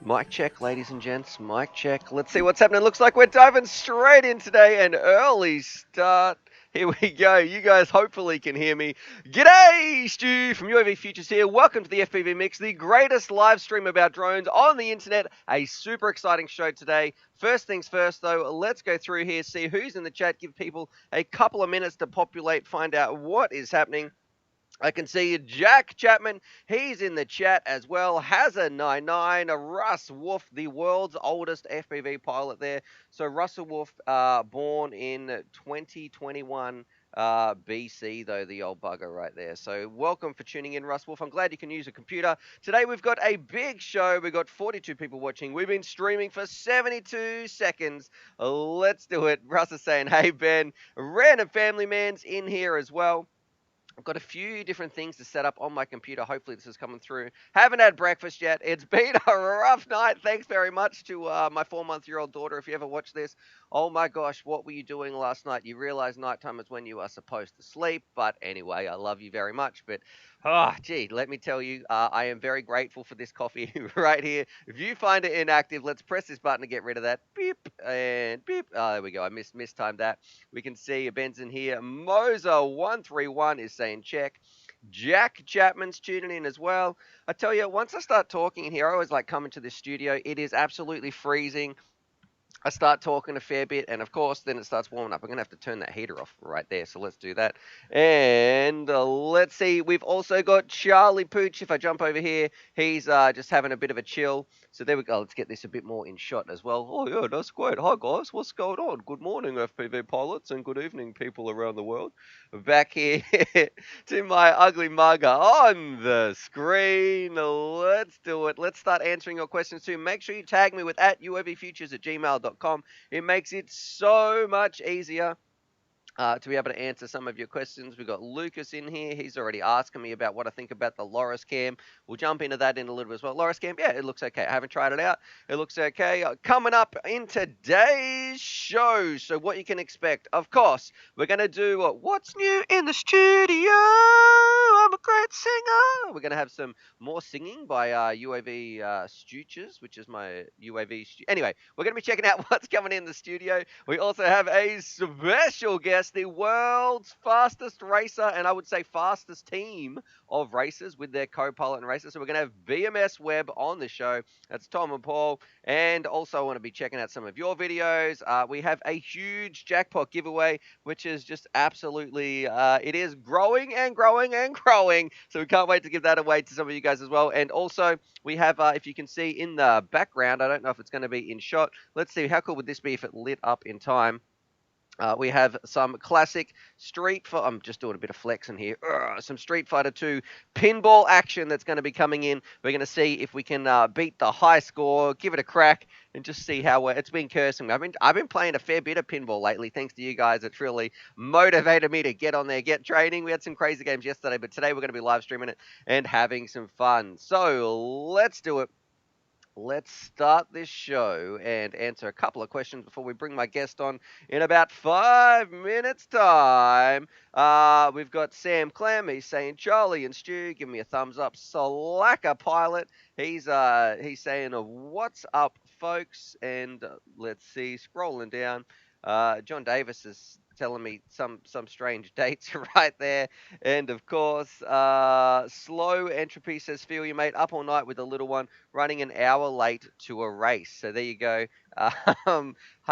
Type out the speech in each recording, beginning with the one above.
Mic check, ladies and gents. Mic check. Let's see what's happening. Looks like we're diving straight in today. An early start. Here we go. You guys hopefully can hear me. G'day, Stu from UAV Futures here. Welcome to the FPV Mix, the greatest live stream about drones on the internet. A super exciting show today. First things first, though, let's go through here, see who's in the chat, give people a couple of minutes to populate, find out what is happening. I can see Jack Chapman, he's in the chat as well. Has a 99. Russ Wolf, the world's oldest FPV pilot there. So Russell Wolf, born in 2021 BC, though, the old bugger right there. So welcome for tuning in, Russ Wolf. I'm glad you can use a computer. Today we've got a big show. We've got 42 people watching. We've been streaming for 72 seconds. Let's do it. Russ is saying, hey, Ben. Random Family Man's in here as well. I've got a few different things to set up on my computer. Hopefully this is coming through. Haven't had breakfast yet. It's been a rough night. Thanks very much to my 4-month-old daughter. If you ever watch this, oh my gosh, what were you doing last night? You realize nighttime is when you are supposed to sleep. But anyway, I love you very much. But gee, let me tell you, I am very grateful for this coffee right here. If you find it inactive, let's press this button to get rid of that. Beep and beep. Oh, there we go. I mistimed that. We can see Ben's in here. Moza131 is saying check. Jack Chapman's tuning in as well. I tell you, once I start talking in here, I always like coming to the studio. It is absolutely freezing. I start talking a fair bit, and of course, then it starts warming up. I'm going to have to turn that heater off right there, so let's do that. And let's see, we've also got Charlie Pooch. If I jump over here, he's just having a bit of a chill. So there we go. Let's get this a bit more in shot as well. Oh, yeah, that's great. Hi, guys. What's going on? Good morning, FPV pilots, and good evening, people around the world. Back here to my ugly mugger on the screen. Let's do it. Let's start answering your questions too. Make sure you tag me with @uavfutures@gmail.com. It makes it so much easier to be able to answer some of your questions. We've got Lucas in here. He's already asking me about what I think about the Loris Cam. We'll jump into that in a little bit as well. Loris Cam, yeah, it looks okay. I haven't tried it out. It looks okay. Coming up in today's show, so what you can expect. Of course, we're going to do what's new in the studio. I'm a great singer. We're going to have some more singing by UAV Stooches, which is my UAV. Anyway, we're going to be checking out what's coming in the studio. We also have a special guest, the world's fastest racer, and I would say fastest team of racers with their co-pilot and racer. So we're going to have Bmsweb on the show. That's Tom and Paul. And also I want to be checking out some of your videos. We have a huge jackpot giveaway, which is just absolutely, it is growing and growing and growing. So we can't wait to give that away to some of you guys as well. And also we have, if you can see in the background, I don't know if it's going to be in shot. Let's see, how cool would this be if it lit up in time? We have some classic I'm just doing a bit of flexing here. Some Street Fighter 2 pinball action that's going to be coming in. We're going to see if we can beat the high score, give it a crack, and just see how it's been cursing. I've been playing a fair bit of pinball lately, thanks to you guys. It's really motivated me to get on there, get training. We had some crazy games yesterday, but today we're going to be live streaming it and having some fun. So let's do it. Let's start this show and answer a couple of questions before we bring my guest on in about 5 minutes' time. We've got Sam Clem. He's saying, Charlie and Stu, give me a thumbs up. Salaka Pilot. He's saying, what's up, folks? And let's see, scrolling down. John Davis is telling me some strange dates right there. And of course, Slow Entropy says, feel you, mate, up all night with the little one, running an hour late to a race. So there you go. I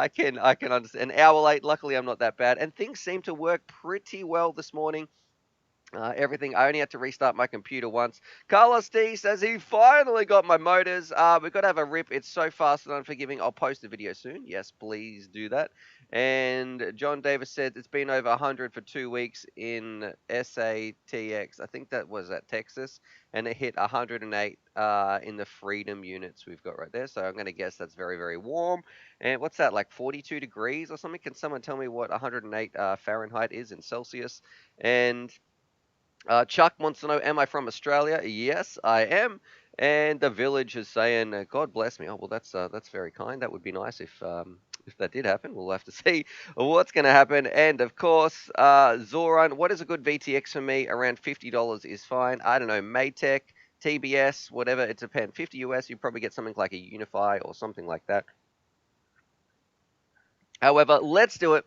can understand. An hour late. Luckily, I'm not that bad. And things seem to work pretty well this morning. Everything. I only had to restart my computer once. Carlos D says he finally got my motors. We've got to have a rip. It's so fast and unforgiving. I'll post a video soon. Yes, please do that. And John Davis said it's been over 100 for 2 weeks in SATX. I think that was at Texas. And it hit 108 in the Freedom units we've got right there. So I'm going to guess that's very, very warm. And what's that, like 42 degrees or something? Can someone tell me what 108 Fahrenheit is in Celsius? And Chuck wants to know, am I from Australia? Yes, I am. And the village is saying, God bless me. Oh, well, that's very kind. That would be nice if that did happen. We'll have to see what's going to happen. And, of course, Zoran, what is a good VTX for me? Around $50 is fine. I don't know, Maytech, TBS, whatever, it depends. 50 US, you probably get something like a Unify or something like that. However, let's do it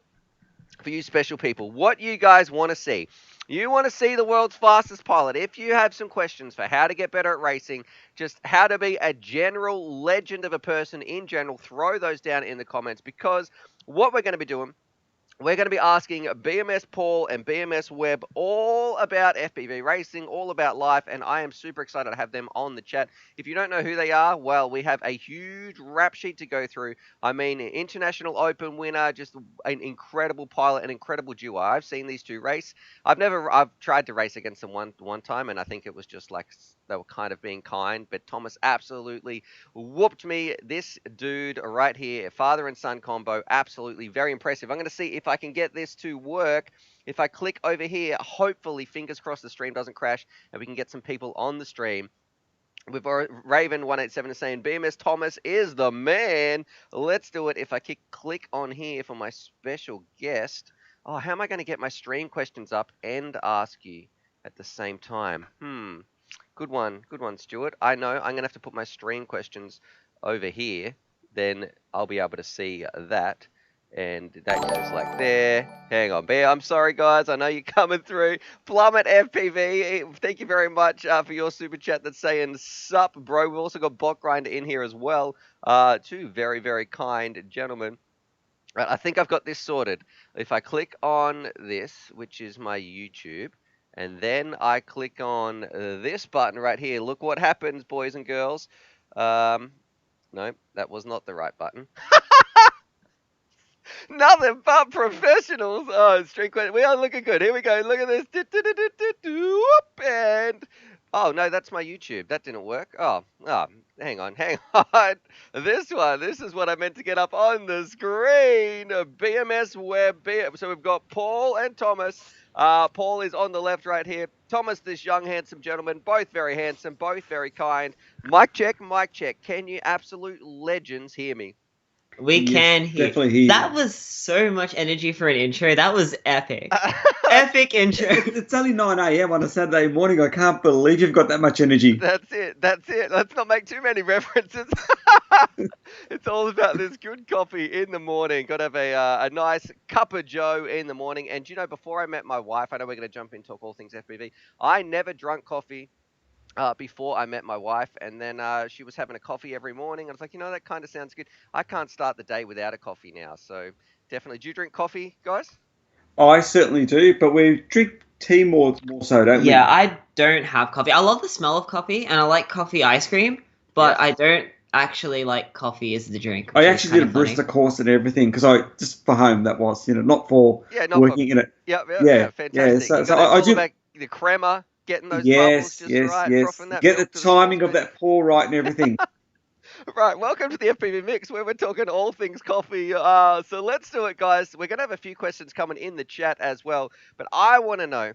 for you special people. What you guys want to see. You want to see the world's fastest pilot. If you have some questions for how to get better at racing, just how to be a general legend of a person in general, throw those down in the comments, because what we're going to be doing, we're going to be asking BMS Paul and Bmsweb all about FPV racing, all about life, and I am super excited to have them on the chat. If you don't know who they are, well, we have a huge rap sheet to go through. I mean, an International Open winner, just an incredible pilot, an incredible duo. I've seen these two race. I've tried to race against them one time, and I think it was just like they were kind of being kind, but Thomas absolutely whooped me. This dude right here, father and son combo, absolutely very impressive. I'm going to see if I can get this to work. If I click over here, hopefully, fingers crossed, the stream doesn't crash and we can get some people on the stream. We've already, Raven187 is saying BMS Thomas is the man. Let's do it. If I click on here for my special guest. Oh, how am I going to get my stream questions up and ask you at the same time? Good one, Stuart. I know I'm going to have to put my stream questions over here. Then I'll be able to see that. And that goes like there. Hang on, Bear. I'm sorry, guys. I know you're coming through. Plummet FPV, thank you very much for your super chat that's saying sup, bro. We've also got Bot Grinder in here as well. Two very, very kind gentlemen. Right, I think I've got this sorted. If I click on this, which is my YouTube, and then I click on this button right here. Look what happens, boys and girls. No, that was not the right button. Nothing but professionals. Oh, stream question. We are looking good. Here we go. Look at this. And oh no, that's my YouTube. That didn't work. Oh, hang on. This is what I meant to get up on the screen. Bmsweb. So we've got Paul and Thomas. Paul is on the left right here. Thomas, this young, handsome gentleman, both very handsome, both very kind. Mic check, mic check. Can you absolute legends hear me? We can hear. Definitely hear. That was so much energy for an intro. That was epic. Epic intro. It's only 9 a.m. on a Saturday morning. I can't believe you've got that much energy. That's it. Let's not make too many references. It's all about this good coffee in the morning. Got to have a nice cup of joe in the morning. And you know, before I met my wife, I know we're going to jump in and talk all things FPV. I never drunk coffee before I met my wife, and then she was having a coffee every morning. I was like, you know, that kind of sounds good. I can't start the day without a coffee now, so definitely. Do you drink coffee, guys? I certainly do, but we drink tea more so, don't we? Yeah, I don't have coffee. I love the smell of coffee, and I like coffee ice cream, but I don't actually like coffee as the drink. I actually did a barista course and everything, because just for home, that was, not for working in it. Yeah, fantastic. Yeah, so I do about the crema. Getting those bubbles just right, that get the timing of that pour right and everything. Right, welcome to the FPV Mix, where we're talking all things coffee. So let's do it, guys. We're going to have a few questions coming in the chat as well, but I want to know,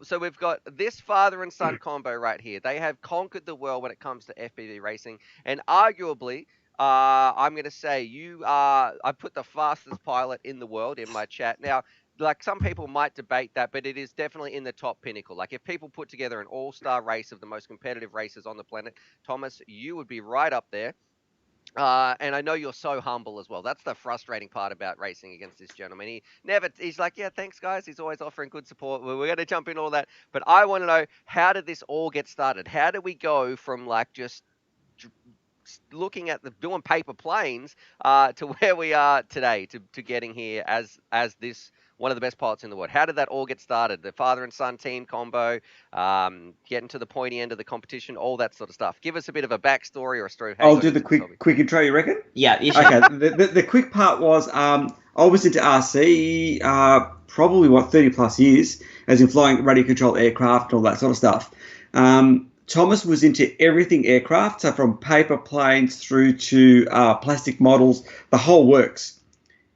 so we've got this father and son combo right here. They have conquered the world when it comes to FPV racing, and arguably, I'm going to say I put the fastest pilot in the world in my chat. Now, like, some people might debate that, but it is definitely in the top pinnacle. Like, if people put together an all-star race of the most competitive races on the planet, Thomas, you would be right up there. And I know you're so humble as well. That's the frustrating part about racing against this gentleman. He's like, yeah, thanks, guys. He's always offering good support. We're going to jump in all that. But I want to know, how did this all get started? How did we go from, like, just looking at doing paper planes to where we are today, to getting here as this one of the best pilots in the world? How did that all get started? The father and son team combo, getting to the pointy end of the competition, all that sort of stuff. Give us a bit of a backstory or a story of how I'll do the quick intro, you reckon? Yeah, you should. Okay, the quick part was I was into RC probably, 30 plus years, as in flying radio control aircraft and all that sort of stuff. Thomas was into everything aircraft, so from paper planes through to plastic models, the whole works.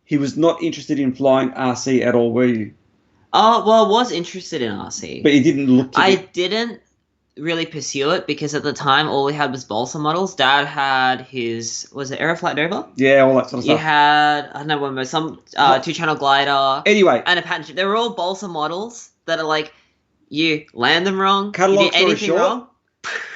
He was not interested in flying RC at all, were you? Oh, well, I was interested in RC. But he didn't look to I didn't really pursue it, because at the time, all we had was balsa models. Dad had his, was it Aeroflot Nova? Yeah, all that sort of stuff. You had, I don't know, one more, some two-channel glider. Anyway. And a patent ship. They were all balsa models that are like, you land them wrong, Cut a you long did story anything short, wrong.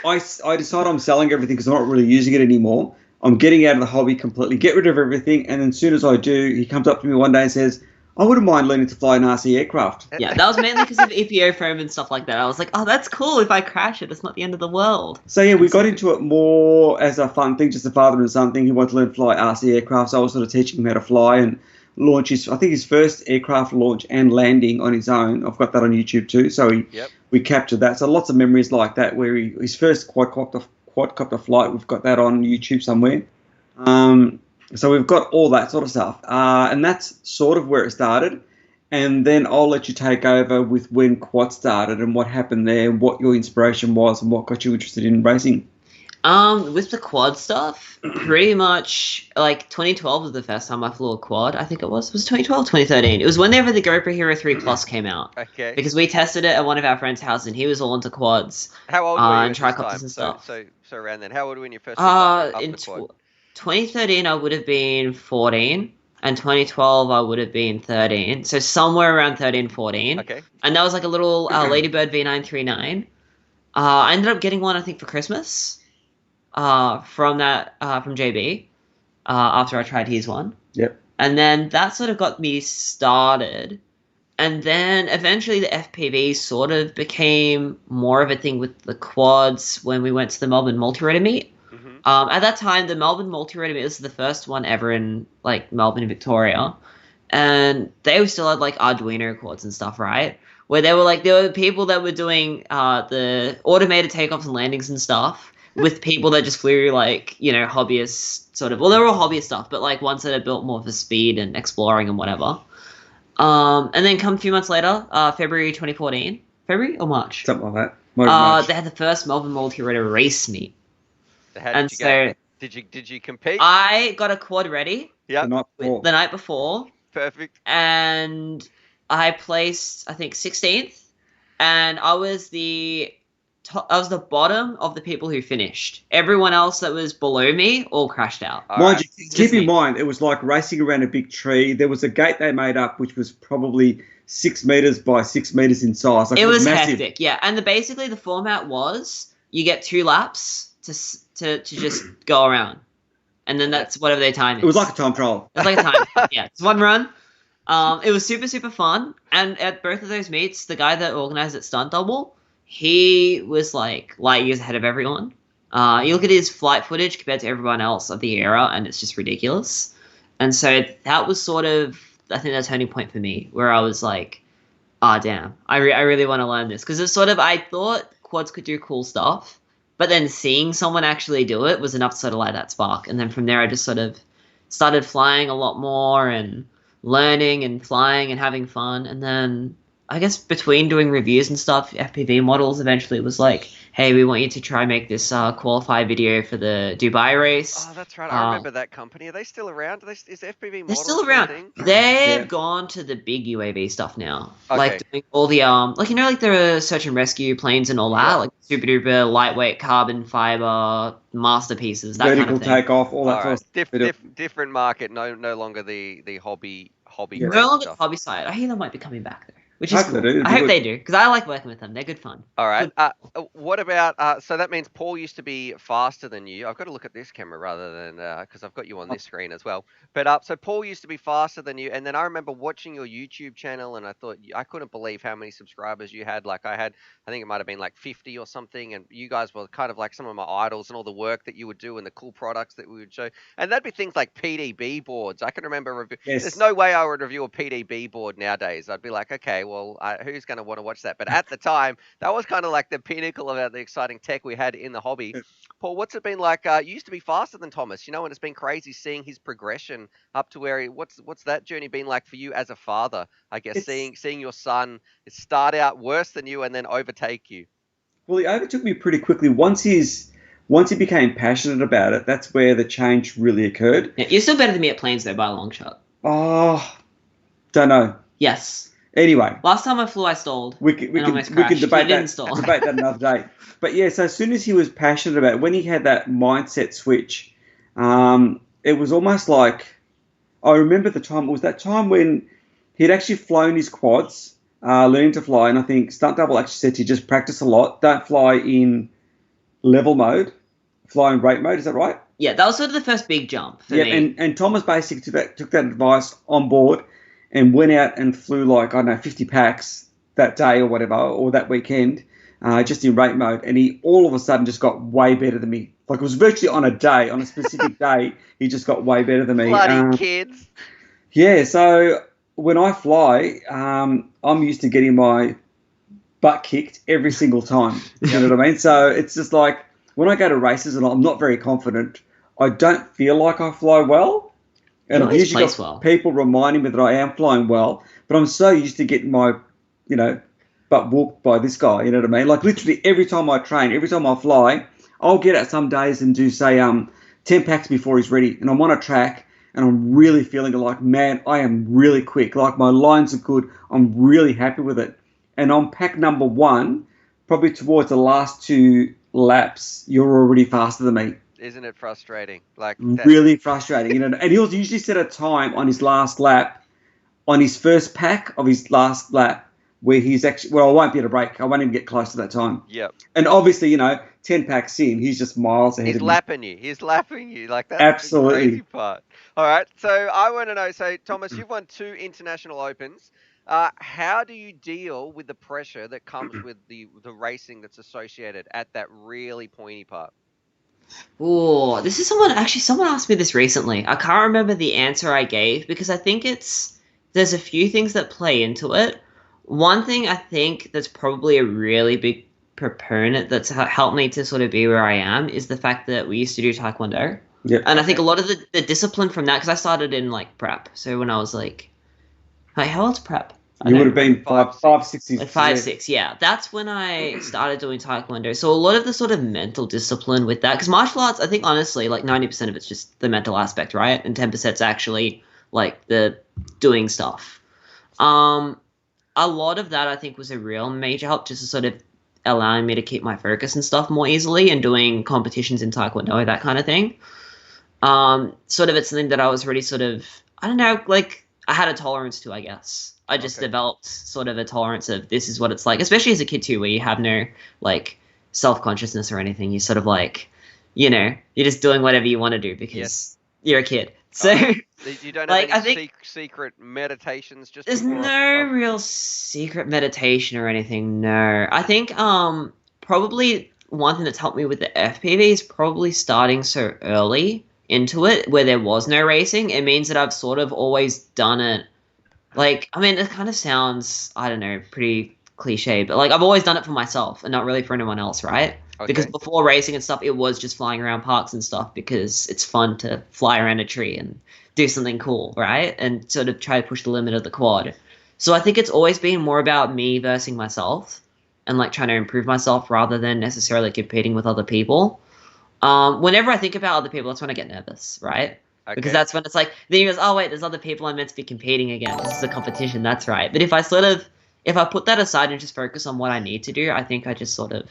I decide I'm selling everything because I'm not really using it anymore. I'm getting out of the hobby completely, get rid of everything, and then as soon as I do, he comes up to me one day and says, I wouldn't mind learning to fly an RC aircraft. Yeah, that was mainly because of EPO frame and stuff like that. I was like, oh, that's cool. If I crash it, it's not the end of the world. So yeah, we got into it more as a fun thing, just a father and son thing. He wanted to learn to fly RC aircraft, so I was sort of teaching him how to fly and launch his first aircraft launch and landing on his own. I've got that on YouTube too, so we captured that. So lots of memories like that, where his first quadcopter flight, we've got that on YouTube somewhere. So we've got all that sort of stuff, and that's sort of where it started. And then I'll let you take over with when quad started and what happened there, and what your inspiration was, and what got you interested in racing. With the quad stuff, pretty much like 2012 was the first time I flew a quad. I think it was 2012, 2013. It was whenever the GoPro Hero 3 Plus came out. Okay. Because we tested it at one of our friends' houses, and he was all into quads. How old were you and at this tricopters time? and stuff. So around then, how old were you when you first up In the quad? 2013, I would have been 14. And 2012, I would have been 13. So somewhere around 13, 14. Okay. And that was like a little Ladybird V939. I ended up getting one, I think, for Christmas. From JB. After I tried his one. Yep. And then that sort of got me started. And then eventually the FPV sort of became more of a thing with the quads when we went to the Melbourne Multi-Rotor meet. At that time, the Melbourne Multi-Rotor meet was the first one ever in like Melbourne and Victoria, and they still had like Arduino quads and stuff, right? Where there were people that were doing the automated takeoffs and landings and stuff with people that just flew like hobbyist sort of. Well, they were all hobbyist stuff, but like ones that had built more for speed and exploring and whatever. And then come a few months later, February 2014, February or March, something like that. March. They had the first Melbourne Multi-Rotor race meet. Did you compete? I got a quad ready. Yeah. The night before. Perfect. And I placed, I think, 16th, and I was the bottom of the people who finished. Everyone else that was below me all crashed out. Mind you, keep in mind, it was like racing around a big tree. There was a gate they made up, which was probably 6 meters by 6 meters in size. Like, it was massive. Hectic, yeah. And basically the format was you get 2 laps to just go around, and then that's whatever their time is. It was like a time trial. It was like a time. Yeah, it's one run. It was super, super fun. And at both of those meets, the guy that organized it, Stunt Double, he was like light years ahead of everyone. You look at his flight footage compared to everyone else of the era, and it's just ridiculous. And so that was sort of, I think, the turning point for me, where I was like, damn, I really want to learn this. Because it's sort of, I thought quads could do cool stuff, but then seeing someone actually do it was enough to sort of light that spark. And then from there, I just sort of started flying a lot more and learning and flying and having fun. And then I guess between doing reviews and stuff, FPV models eventually was like, hey, we want you to try and make this qualify video for the Dubai race. Oh, that's right. I remember that company. Are they still around? Is FPV models they're still around. They've gone to the big UAV stuff now. Okay. Like doing all the like the search and rescue planes and all that, like super duper lightweight carbon fiber masterpieces, that vertical kind of thing. takeoff, all that sort of different market. No longer the hobby. No longer the hobby side. I hear they might be coming back though. Which is cool. I hope they do, because I like working with them. They're good fun. All right. What about, so that means Paul used to be faster than you. I've got to look at this camera rather than, because I've got you on this screen as well. But so Paul used to be faster than you. And then I remember watching your YouTube channel, and I thought, I couldn't believe how many subscribers you had. Like I think it might have been like 50 or something. And you guys were kind of like some of my idols and all the work that you would do and the cool products that we would show. And that'd be things like PDB boards. I can remember, there's no way I would review a PDB board nowadays. I'd be like, okay, well, who's going to want to watch that? But at the time, that was kind of like the pinnacle of the exciting tech we had in the hobby. Paul, what's it been like? You used to be faster than Thomas, and it's been crazy seeing his progression up to where what's that journey been like for you as a father? I guess seeing your son start out worse than you and then overtake you. Well, he overtook me pretty quickly. Once he became passionate about it, that's where the change really occurred. Yeah, you're still better than me at planes though, by a long shot. Oh, don't know. Yes. Anyway, last time I flew, I stalled. We can debate that another day. But yeah, so as soon as he was passionate about it, when he had that mindset switch, it was almost like, I remember the time. It was that time when he'd actually flown his quads, learning to fly, and I think Stunt Double actually said to you, just practice a lot. Don't fly in level mode, flying rate mode. Is that right? Yeah, that was sort of the first big jump for Yeah, me. and Thomas basically took that advice on board and went out and flew like, I don't know, 50 packs that day or whatever, or that weekend, just in rate mode. And he all of a sudden just got way better than me. Like it was virtually on a specific day, he just got way better than me. Bloody kids. Yeah, so when I fly, I'm used to getting my butt kicked every single time. You know what I mean? So it's just like when I go to races and I'm not very confident, I don't feel like I fly well. And I've usually got people reminding me that I am flying well, but I'm so used to getting my, butt whooped by this guy. You know what I mean? Like literally every time I train, every time I fly, I'll get out some days and do say 10 packs before he's ready, and I'm on a track and I'm really feeling like, man, I am really quick. Like my lines are good. I'm really happy with it. And on pack number 1, probably towards the last 2 laps, you're already faster than me. Isn't it frustrating? Like really frustrating, And he'll usually set a time on his last lap, on his first pack of his last lap, where he's actually. Well, I won't be able to break. I won't even get close to that time. Yep. And obviously, 10 packs in, he's just miles ahead of me. He's lapping you. Like that's Absolutely. the crazy part. All right. So I want to know. So Thomas, you've won 2 international opens. How do you deal with the pressure that comes with the racing that's associated at that really pointy part? Oh, this is someone asked me this recently. I can't remember the answer I gave because I think there's a few things that play into it. One thing I think that's probably a really big proponent that's helped me to sort of be where I am is the fact that we used to do Taekwondo. Yep. And I think a lot of the discipline from that, because I started in like prep. So when I was like how old's prep? You would have been 5, 6. Like 5, 6, yeah. That's when I started doing Taekwondo. So a lot of the sort of mental discipline with that, because martial arts, I think honestly, like 90% of it's just the mental aspect, right? And 10% is actually like the doing stuff. A lot of that I think was a real major help, just to sort of allowing me to keep my focus and stuff more easily and doing competitions in Taekwondo, that kind of thing. Sort of it's something that I was really sort of, I don't know, like I had a tolerance to, I guess. I just developed sort of a tolerance of this is what it's like, especially as a kid too, where you have no like self-consciousness or anything. You sort of like, you're just doing whatever you want to do because you're a kid. So you don't have any secret meditations. Just there's no real secret meditation or anything. No, I think probably one thing that's helped me with the FPV is probably starting so early into it where there was no racing. It means that I've sort of always done it. Like, I mean, it kind of sounds, I don't know, pretty cliche, but like I've always done it for myself and not really for anyone else, right? Okay. Because before racing and stuff, it was just flying around parks and stuff because it's fun to fly around a tree and do something cool, right? And sort of try to push the limit of the quad. So I think it's always been more about me versus myself and like trying to improve myself rather than necessarily competing with other people. Whenever I think about other people, that's when I get nervous, right? Okay. Because that's when it's like, then you go, oh wait, there's other people I'm meant to be competing against. This is a competition, that's right. But if I put that aside and just focus on what I need to do, I think I just sort of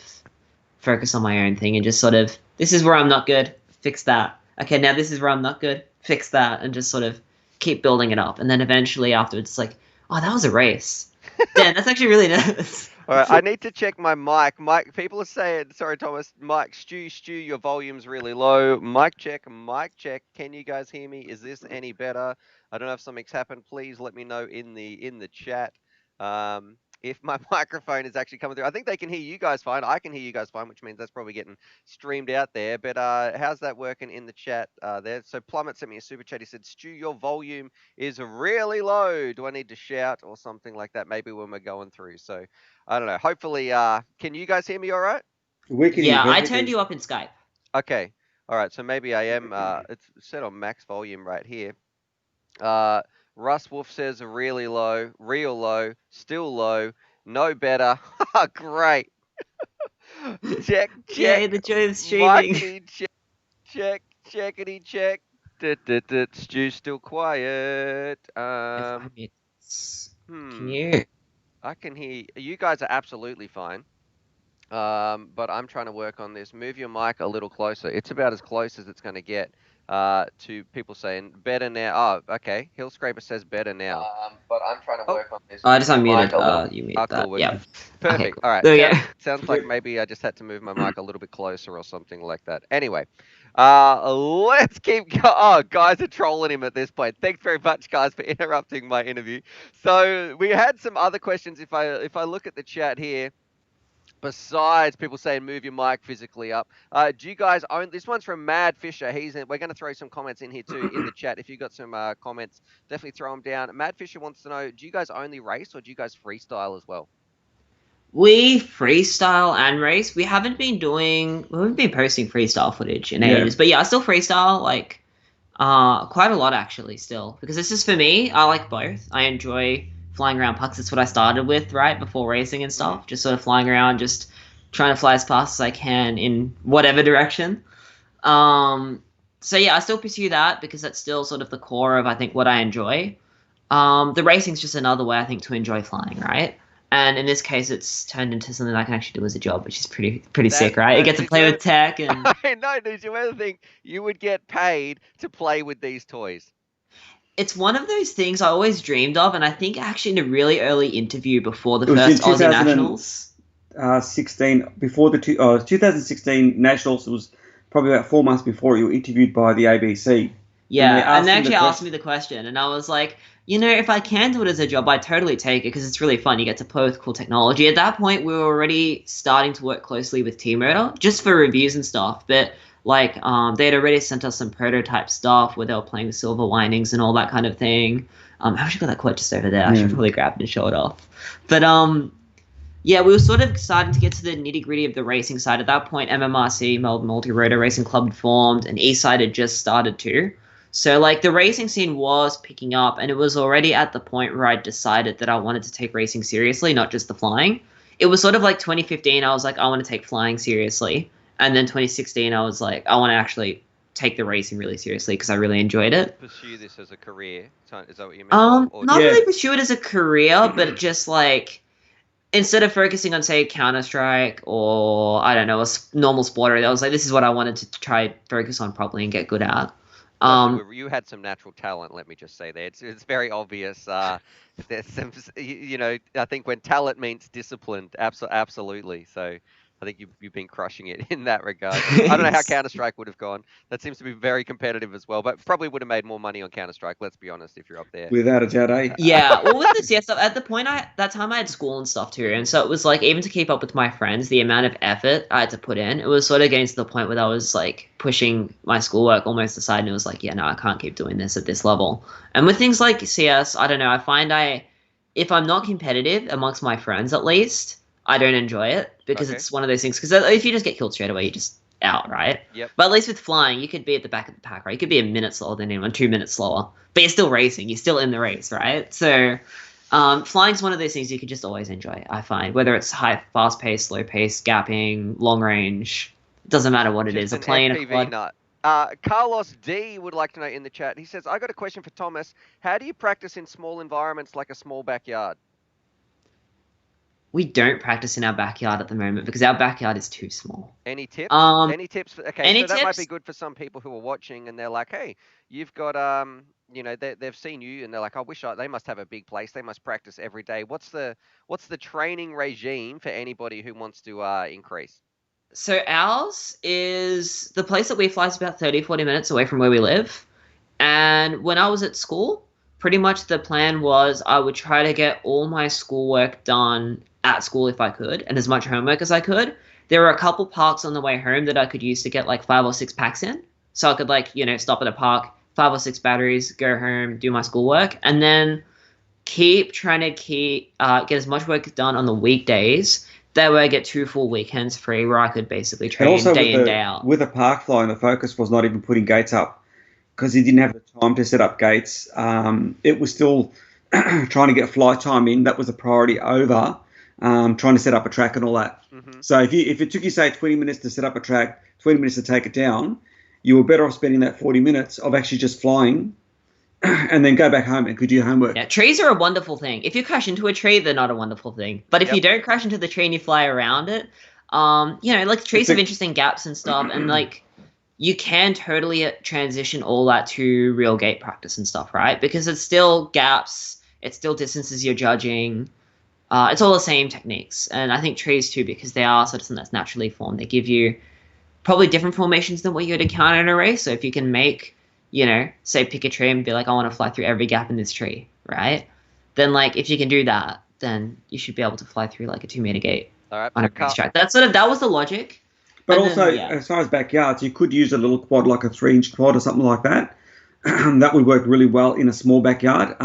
focus on my own thing and just sort of, this is where I'm not good, fix that. Okay, now this is where I'm not good, fix that, and just sort of keep building it up. And then eventually afterwards, it's like, oh, that was a race. Damn, that's actually really nervous. All right, I need to check my mic. Mike, people are saying, sorry, Thomas, Mike, Stu, your volume's really low. Mic check. Can you guys hear me? Is this any better? I don't know if something's happened. Please let me know in the chat if my microphone is actually coming through. I think they can hear you guys fine. I can hear you guys fine, which means that's probably getting streamed out there. But how's that working in the chat there? So Plummet sent me a super chat. He said, Stu, your volume is really low. Do I need to shout or something like that? Maybe when we're going through. So I don't know. Hopefully, can you guys hear me all right? Yeah, I turned you up in Skype. Okay. All right. So maybe I am. It's set on max volume right here. Russ Wolf says really low, real low, still low, no better. Great. check. Yay, the joy of streaming. Checkity check. Stu's still quiet. Can you? I can hear you guys are absolutely fine. But I'm trying to work on this. Move your mic a little closer. It's about as close as it's going to get. to people saying better now. Oh, okay. Hill Scraper says better now. But I'm trying to work on this. I just unmuted. You muted that. Cool. Yeah. Perfect. Okay, cool. All right. There we go. Sounds like maybe I just had to move my mic a little bit closer or something like that. Anyway, let's keep going. Oh, guys are trolling him at this point. Thanks very much, guys, for interrupting my interview. So we had some other questions. If I look at the chat here, besides people saying move your mic physically up, do you guys own this? One's from Mad Fisher. We're going to throw some comments in here too in the chat. If you got some comments, definitely throw them down. Mad Fisher wants to know, do you guys only race or do you guys freestyle as well? We freestyle and race. We haven't been posting freestyle footage in ages, but yeah, I still freestyle like quite a lot actually still, because this is for me. I like both. I enjoy flying around pucks. That's what I started with, right, before racing and stuff. Just sort of flying around, just trying to fly as fast as I can in whatever direction. So yeah, I still pursue that because that's still sort of the core of, I think, what I enjoy. The racing's just another way, I think, to enjoy flying, right? And in this case, it's turned into something I can actually do as a job, which is pretty sick, right? You get to play with tech and. I know. Did you ever think you would get paid to play with these toys? It's one of those things I always dreamed of, and I think actually in a really early interview before the first Aussie Nationals. 2016 Nationals, it was probably about 4 months before you were interviewed by the ABC. Yeah, and they actually asked me the question, and I was like, if I can do it as a job, I'd totally take it because it's really fun. You get to play with cool technology. At that point, we were already starting to work closely with T-Motor, just for reviews and stuff, but like they'd already sent us some prototype stuff where they were playing with silver linings and all that kind of thing. I've actually got that quote just over there. I should probably grab it and show it off. But yeah, we were sort of starting to get to the nitty-gritty of the racing side. At that point, MMRC, Melbourne Multi-Rotor Racing Club, had formed, and Eastside had just started too. So like the racing scene was picking up, and it was already at the point where I decided that I wanted to take racing seriously, not just the flying. It was sort of like 2015, I was like, I want to take flying seriously. And then 2016, I was like, I want to actually take the racing really seriously because I really enjoyed it. Pursue this as a career? Is that what you meant? Not really pursue it as a career, but just like, instead of focusing on, say, Counter-Strike or, I don't know, a normal sport, I was like, this is what I wanted to try focus on properly and get good at. You had some natural talent, let me just say that. It's very obvious. There's some, I think when talent means disciplined, absolutely. So I think you've been crushing it in that regard. I don't know how Counter-Strike would have gone. That seems to be very competitive as well, but probably would have made more money on Counter-Strike, let's be honest, if you're up there. Without a doubt, eh? Yeah, well, with the CS stuff, at the point, that time I had school and stuff too, and so it was like, even to keep up with my friends, the amount of effort I had to put in, it was sort of getting to the point where I was like pushing my schoolwork almost aside, and it was like, yeah, no, I can't keep doing this at this level. And with things like CS, I don't know, I find if I'm not competitive amongst my friends at least, I don't enjoy it because it's one of those things. Because if you just get killed straight away, you're just out, right? Yep. But at least with flying, you could be at the back of the pack, right? You could be a minute slower than anyone, 2 minutes slower, but you're still racing. You're still in the race, right? So flying's one of those things you could just always enjoy, I find. Whether it's high, fast pace, slow pace, gapping, long range, it doesn't matter what it is. A plane, a quad. Nut. Carlos D would like to know in the chat. He says, I got a question for Thomas. How do you practice in small environments like a small backyard? We don't practice in our backyard at the moment because our backyard is too small. Any tips? Any tips? That might be good for some people who are watching and they're like, hey, you've got, they've seen you and they're like, they must have a big place. They must practice every day. What's the training regime for anybody who wants to increase? So ours is, the place that we fly is about 30, 40 minutes away from where we live. And when I was at school, pretty much the plan was I would try to get all my schoolwork done at school if I could, and as much homework as I could. There were a couple parks on the way home that I could use to get like 5 or 6 packs in. So I could stop at a park, 5 or 6 batteries, go home, do my schoolwork, and then trying to get as much work done on the weekdays. That way I get 2 full weekends free where I could basically train day in, day out. With a park flying, the focus was not even putting gates up because he didn't have the time to set up gates. It was still trying to get flight time in. That was a priority over trying to set up a track and all that. Mm-hmm. So if it took you, say, 20 minutes to set up a track, 20 minutes to take it down, you were better off spending that 40 minutes of actually just flying and then go back home and could do your homework. Yeah, trees are a wonderful thing. If you crash into a tree, they're not a wonderful thing. But if you don't crash into the tree and you fly around it, trees have interesting gaps and stuff. And you can totally transition all that to real gate practice and stuff, right? Because it's still gaps, it's still distances you're judging. It's all the same techniques. And I think trees too, because they are sort of something that's naturally formed. They give you probably different formations than what you would encounter in a race. So if you can make, say pick a tree and be like, I want to fly through every gap in this tree, right? Then like if you can do that, then you should be able to fly through like a 2-meter gate on a race track. That was the logic. But and also, then, as far as backyards, you could use a little quad, like a 3-inch quad or something like that. That would work really well in a small backyard.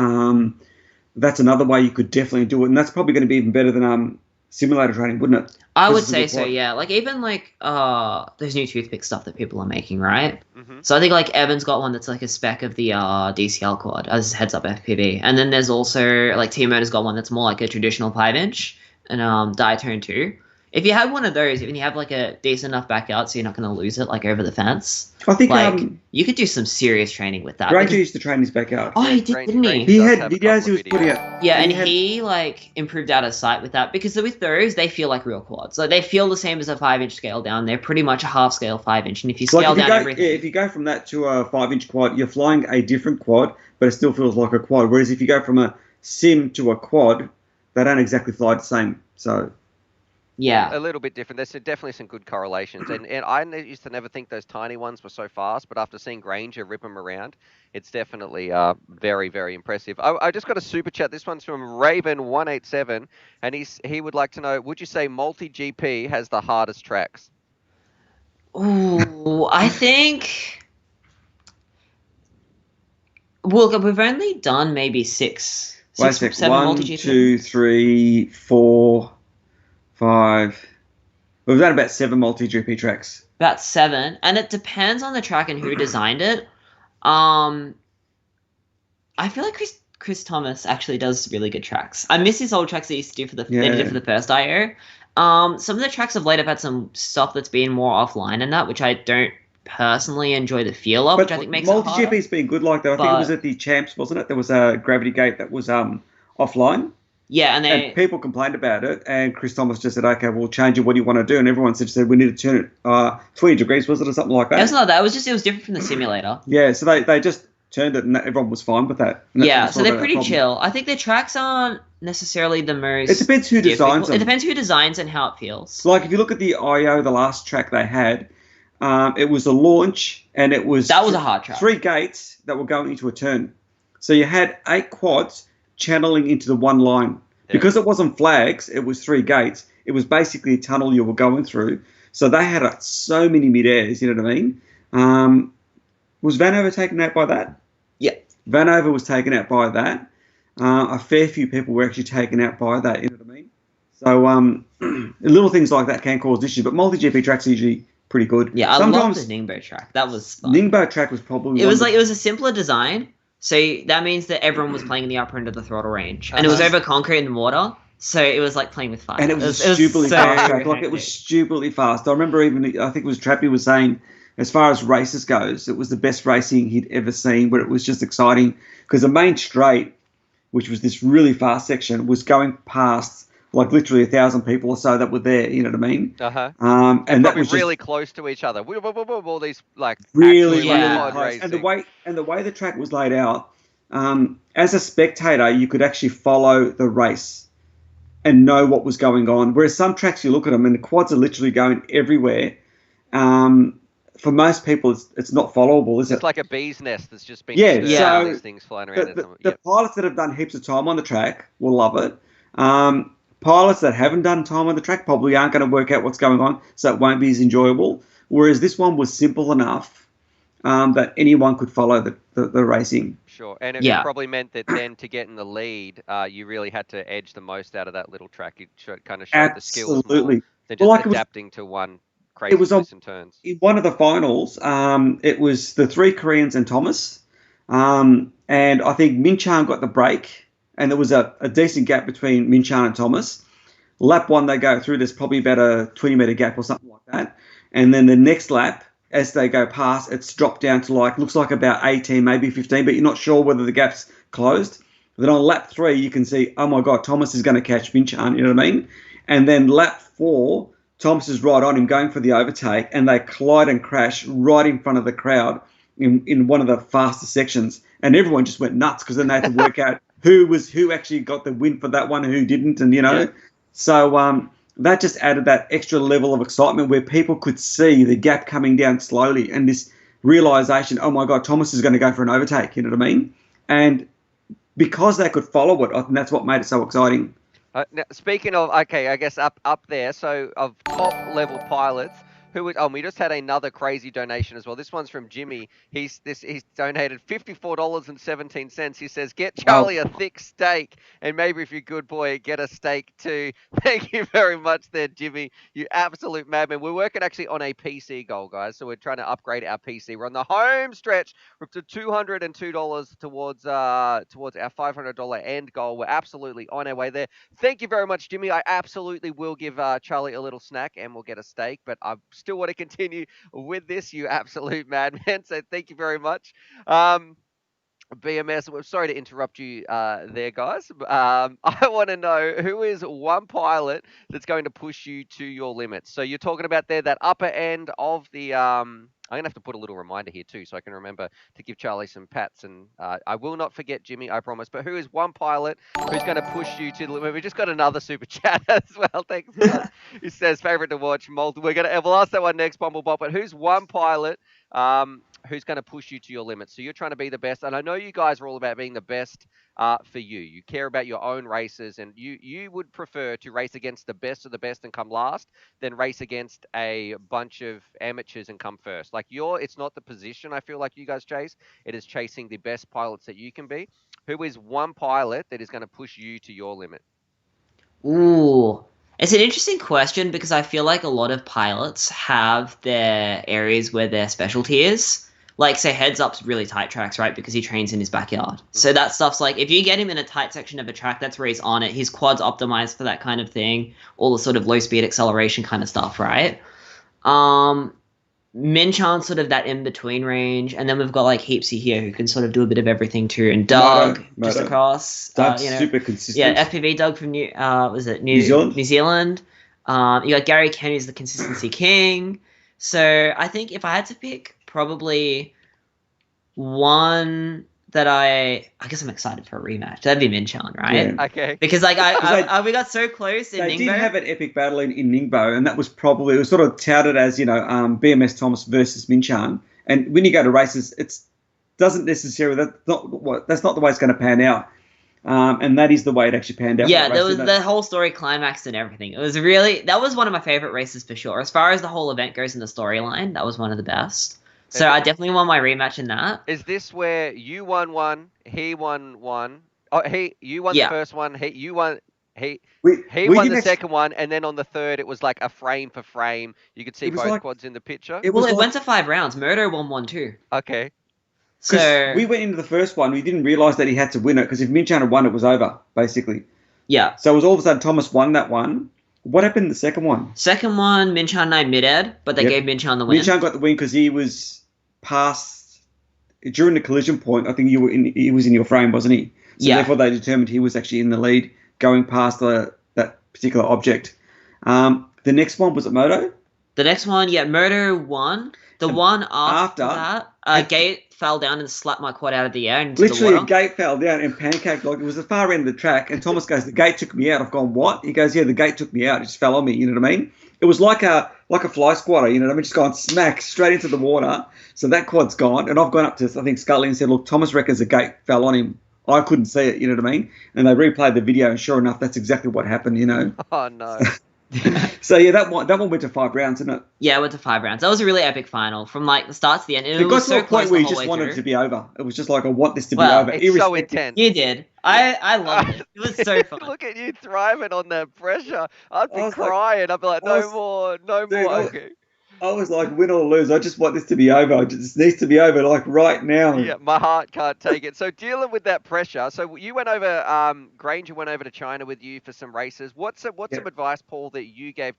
That's another way you could definitely do it, and that's probably going to be even better than simulator training, wouldn't it? I would say so, yeah. Like even like those new toothpick stuff that people are making, right? Mm-hmm. So I think like Evan's got one that's like a spec of the DCL quad as heads up FPV, and then there's also like T-Motor's got one that's more like a traditional 5-inch and diatone too. If you have one of those, if you have like a decent enough backyard, so you're not going to lose it like over the fence. I think like you could do some serious training with that. Granger used to train his backyard. Oh, he did, didn't he? He had videos he was putting out. Yeah, and he like improved out of sight with that because with those they feel like real quads. Like they feel the same as a 5-inch scale down. They're pretty much a half scale 5-inch, and if you scale down everything, if you go from that to a 5-inch quad, you're flying a different quad, but it still feels like a quad. Whereas if you go from a sim to a quad, they don't exactly fly the same. So. Yeah, a little bit different. There's definitely some good correlations, and I used to never think those tiny ones were so fast, but after seeing Granger rip them around, it's definitely very, very impressive. I just got a super chat. This one's from Raven187, and he would like to know: would you say multi-GP has the hardest tracks? Ooh, I think. Well, we've only done maybe 6, 7 multi-GP. 1, 2, 3, 4. 5. We've done about 7 multi-GP tracks. About 7, and it depends on the track and who designed it. I feel like Chris Thomas actually does really good tracks. I miss his old tracks that he used to do for the first IO. Some of the tracks of late have had some stuff that's been more offline and that, which I don't personally enjoy the feel of, which I think makes it harder. Multi-GP's been good like that. I think it was at the Champs, wasn't it? There was a gravity gate that was offline. Yeah, and people complained about it, and Chris Thomas just said, "Okay, we'll change it. What do you want to do?" And everyone said, "We need to turn it 20 degrees." Was it or something like that? It was not that. It was different from the simulator. Yeah, so they just turned it, and everyone was fine with that. Yeah, so they're pretty chill. I think their tracks aren't necessarily the most. It depends who designs them. It depends who designs and how it feels. Like if you look at the IO, the last track they had, it was a launch, and it was that was a hard track. 3 gates that were going into a turn, so you had 8 quads channeling into the one line. Because it wasn't flags, it was 3 gates. It was basically a tunnel you were going through. So they had so many mid-airs, you know what I mean? Was Vanover taken out by that? Yeah. Vanover was taken out by that. A fair few people were actually taken out by that, you know what I mean? So little things like that can cause issues, but multi-GP tracks are usually pretty good. Yeah, I love the Ningbo track. That was fun. Ningbo track was probably it was a simpler design. So that means that everyone was playing in the upper end of the throttle range. And it was over concrete and water, so it was like playing with fire. And it was stupidly fast track. Like, it was stupidly fast. I remember I think it was Trappy was saying, as far as races goes, it was the best racing he'd ever seen, but it was just exciting. Because the main straight, which was this really fast section, was going past like literally 1,000 people or so that were there, you know what I mean? And that was really close to each other. All these like really close. And the way the track was laid out, as a spectator, you could actually follow the race and know what was going on. Whereas some tracks, you look at them and the quads are literally going everywhere. For most people, it's not followable, is it? It's like a bee's nest that's just been so these things flying around. The pilots that have done heaps of time on the track will love it. Pilots that haven't done time on the track probably aren't going to work out what's going on, so it won't be as enjoyable. Whereas this one was simple enough that anyone could follow the racing. Sure, and it probably meant that then to get in the lead, you really had to edge the most out of that little track. It kind of showed the skills more than just adapting to one crazy twist and turns. In one of the finals, it was the 3 Koreans and Thomas, and I think Min Chan got the break. And there was a decent gap between Min Chan and Thomas. Lap 1, they go through. There's probably about a 20-meter gap or something like that. And then the next lap, as they go past, it's dropped down to looks like about 18, maybe 15, but you're not sure whether the gap's closed. Then on lap 3, you can see, oh my God, Thomas is going to catch Min Chan, you know what I mean? And then lap 4, Thomas is right on him going for the overtake, and they collide and crash right in front of the crowd in one of the fastest sections, and everyone just went nuts because then they had to work out who actually got the win for that one and who didn't, and so that just added that extra level of excitement where people could see the gap coming down slowly and this realization, oh my God, Thomas is going to go for an overtake, you know what I mean? And because they could follow it, I think that's what made it so exciting. Now, speaking of, okay, I guess up there, so of top level pilots, who would, we just had another crazy donation as well. This one's from Jimmy. He's donated $54.17. He says, get Charlie a thick steak, and maybe if you're a good boy, get a steak too. Thank you very much there, Jimmy. You absolute madman. We're working actually on a PC goal, guys, so we're trying to upgrade our PC. We're on the home stretch. We're up to $202 towards our $500 end goal. We're absolutely on our way there. Thank you very much, Jimmy. I absolutely will give Charlie a little snack, and we'll get a steak, but I still want to continue with this, you absolute madman. So thank you very much. BMS, I'm sorry to interrupt you there, guys. I want to know who is one pilot that's going to push you to your limits. So you're talking about there that upper end of the. I'm going to have to put a little reminder here too, so I can remember to give Charlie some pats. And I will not forget Jimmy, I promise. But who is one pilot who's going to push you to the limit? We just got another super chat as well. Thanks, guys. He says favorite to watch. We'll ask that one next, Bumblebot. But who's one pilot? Who's going to push you to your limits? So you're trying to be the best, and I know you guys are all about being the best for you. You care about your own races, and you would prefer to race against the best of the best and come last than race against a bunch of amateurs and come first. Like it's not the position I feel like you guys chase. It is chasing the best pilots that you can be. Who is one pilot that is going to push you to your limit? Ooh. It's an interesting question because I feel like a lot of pilots have their areas where their specialty is. Like, say, Heads Up's really tight tracks, right? Because he trains in his backyard. So that stuff's like, if you get him in a tight section of a track, that's where he's on it. His quad's optimized for that kind of thing. All the sort of low-speed acceleration kind of stuff, right? Minchan's sort of that in-between range. And then we've got, like, Heapsy here who can sort of do a bit of everything too. And Doug, just across. Doug's super consistent. Yeah, FPV Doug from New Zealand. You got Gary Ken, who's the consistency king. So I think if I had to pick probably one that I guess I'm excited for a rematch. That'd be Minchan, right? Yeah. Okay. Because like we got so close in Ningbo. They did have an epic battle in Ningbo, and that was probably, it was sort of touted as, BMS Thomas versus Minchan. And when you go to races, that's not the way it's going to pan out. And that is the way it actually panned out. Yeah, there was the whole story climaxed and everything. It was that was one of my favorite races for sure. As far as the whole event goes in the storyline, that was one of the best. So I definitely won my rematch in that. Is this where you won one, he won one? Oh, you won the first one. He won the second one, and then on the third, it was like a frame for frame. You could see both quads in the picture. It went to 5 rounds. Murder won 1 too. Okay. So we went into the first one. We didn't realize that he had to win it because if Minchan had won, it was over basically. Yeah. So it was all of a sudden Thomas won that one. What happened in the second one? Second one, Minchan and I mid-ed, but they gave Minchan the win. Minchan got the win because he was past during the collision point. I think he was in your frame, wasn't he? So therefore they determined he was actually in the lead going past that particular object. The next one was at Moto. The next one, Murder won. The one after that, Gate fell down and slapped my quad out of the air into the water. A gate fell down and pancaked like it was the far end of the track. And Thomas goes, "The gate took me out." I've gone, "What?" He goes, "Yeah, the gate took me out. It just fell on me." You know what I mean? It was like a fly squatter. You know what I mean? Just gone smack straight into the water. So that quad's gone. And I've gone up to I think Scully and said, "Look, Thomas reckons the gate fell on him." I couldn't see it. You know what I mean? And they replayed the video, and sure enough, that's exactly what happened. You know? Oh no. So that one went to 5 rounds, didn't it? Yeah, it went to 5 rounds. That was a really epic final from like the start to the end. It got to a point where you just wanted it to be over. It was just like, I want this to be over. It's so intense. You did. I loved it. It was so fun. Look at you thriving on that pressure. I'd be crying. I'd be like, no more. Okay. I was like, win or lose, I just want this to be over. It just needs to be over, like right now. Yeah, my heart can't take it. So dealing with that pressure. So you went over, Granger went over to China with you for some races. What's some advice, Paul, that you gave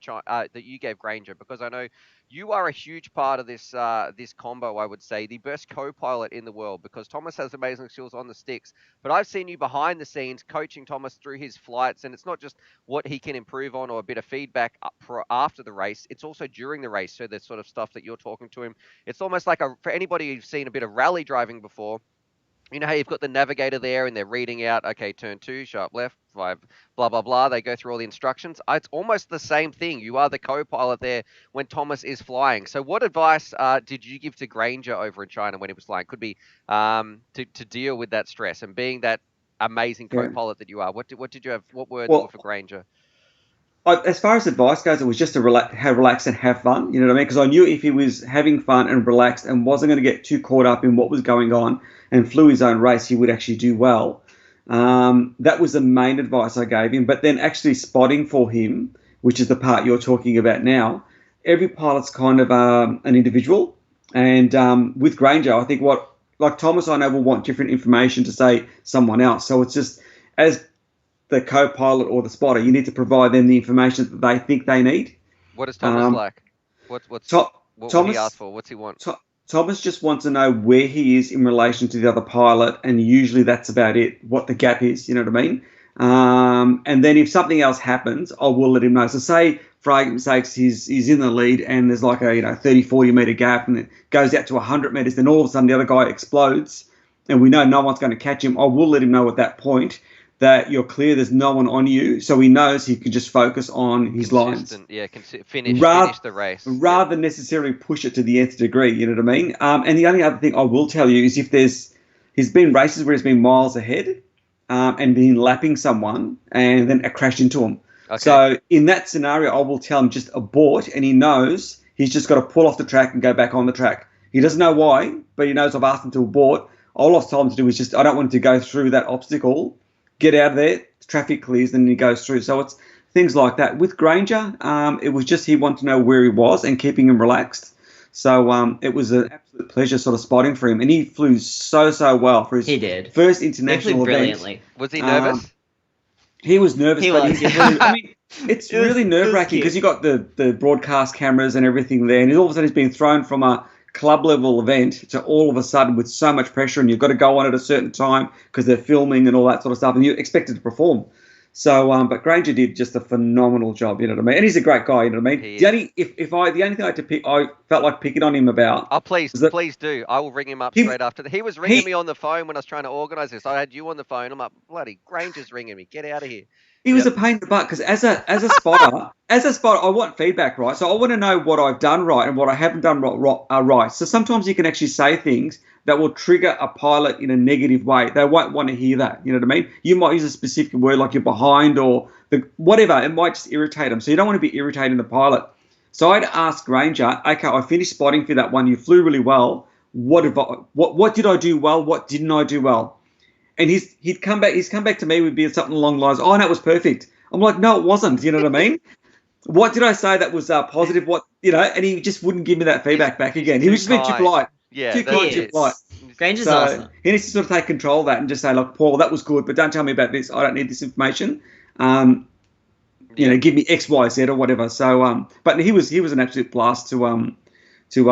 Granger? Because I know you are a huge part of this this combo, I would say, the best co-pilot in the world, because Thomas has amazing skills on the sticks, but I've seen you behind the scenes coaching Thomas through his flights, and it's not just what he can improve on or a bit of feedback after the race, it's also during the race. So the sort of stuff that you're talking to him, it's almost like for anybody who's seen a bit of rally driving before, you know how you've got the navigator there and they're reading out, okay, turn 2, sharp left, 5, blah, blah, blah. They go through all the instructions. It's almost the same thing. You are the co-pilot there when Thomas is flying. So what advice did you give to Granger over in China when he was flying? Could be to deal with that stress and being that amazing co-pilot that you are. What did you have? What words were for Granger? As far as advice goes, it was just to relax and have fun. You know what I mean? Because I knew if he was having fun and relaxed and wasn't going to get too caught up in what was going on and flew his own race, he would actually do well. That was the main advice I gave him. But then actually spotting for him, which is the part you're talking about now, every pilot's kind of an individual. And with Granger, I think like Thomas, I know will want different information to say someone else. So it's just as the co-pilot or the spotter, you need to provide them the information that they think they need. What is Thomas like? What would he ask for? What's he want? Thomas just wants to know where he is in relation to the other pilot, and usually that's about it, what the gap is, you know what I mean? And then if something else happens, I will let him know. So say, for argument's sake, he's in the lead and there's like a 30, 40 metre gap and it goes out to 100 metres, then all of a sudden the other guy explodes and we know no one's going to catch him. I will let him know at that point that you're clear, there's no one on you, so he knows he can just focus on his lines. Yeah, finish the race. Rather than necessarily push it to the nth degree, you know what I mean? And the only other thing I will tell you is if he's been races where he's been miles ahead and been lapping someone and then crashed into him. Okay. So in that scenario, I will tell him just abort, and he knows he's just got to pull off the track and go back on the track. He doesn't know why, but he knows I've asked him to abort. All I've told him to do is just, I don't want him to go through that obstacle. Get out of there, traffic clears, then he goes through. So it's things like that. With Granger, it was just he wanted to know where he was and keeping him relaxed. So it was an absolute pleasure sort of spotting for him. And he flew so well for his first international event. Brilliantly. Was he nervous? He was nervous, I mean, it's really nerve-wracking because you got the broadcast cameras and everything there, and all of a sudden he's been thrown from a club level event to all of a sudden with so much pressure, and you've got to go on at a certain time because they're filming and all that sort of stuff, and you're expected to perform. So, but Granger did just a phenomenal job, you know what I mean? And he's a great guy, you know what I mean? The only thing I had to pick, I felt like picking on him about. Oh, please do. I will ring him up straight after. He was ringing me on the phone when I was trying to organise this. I had you on the phone. I'm like, bloody Granger's ringing me. Get out of here. He was a pain in the butt because as a spotter, I want feedback, right? So I want to know what I've done right and what I haven't done right. So sometimes you can actually say things that will trigger a pilot in a negative way. They won't want to hear that. You know what I mean? You might use a specific word like you're behind or whatever. It might just irritate them. So you don't want to be irritating the pilot. So I'd ask Granger, okay, I finished spotting for that one. You flew really well. What did I do well? What didn't I do well? And he's come back to me with something along the lines, oh, no, it was perfect. I'm like, no, it wasn't. You know what I mean? What did I say that was positive? And he just wouldn't give me that feedback back again. He was just being too polite. Yeah, too kind, too polite. Granger's awesome. He needs to sort of take control of that and just say, look, Paul, that was good, but don't tell me about this. I don't need this information. Give me X, Y, Z or whatever. So, but he was an absolute blast to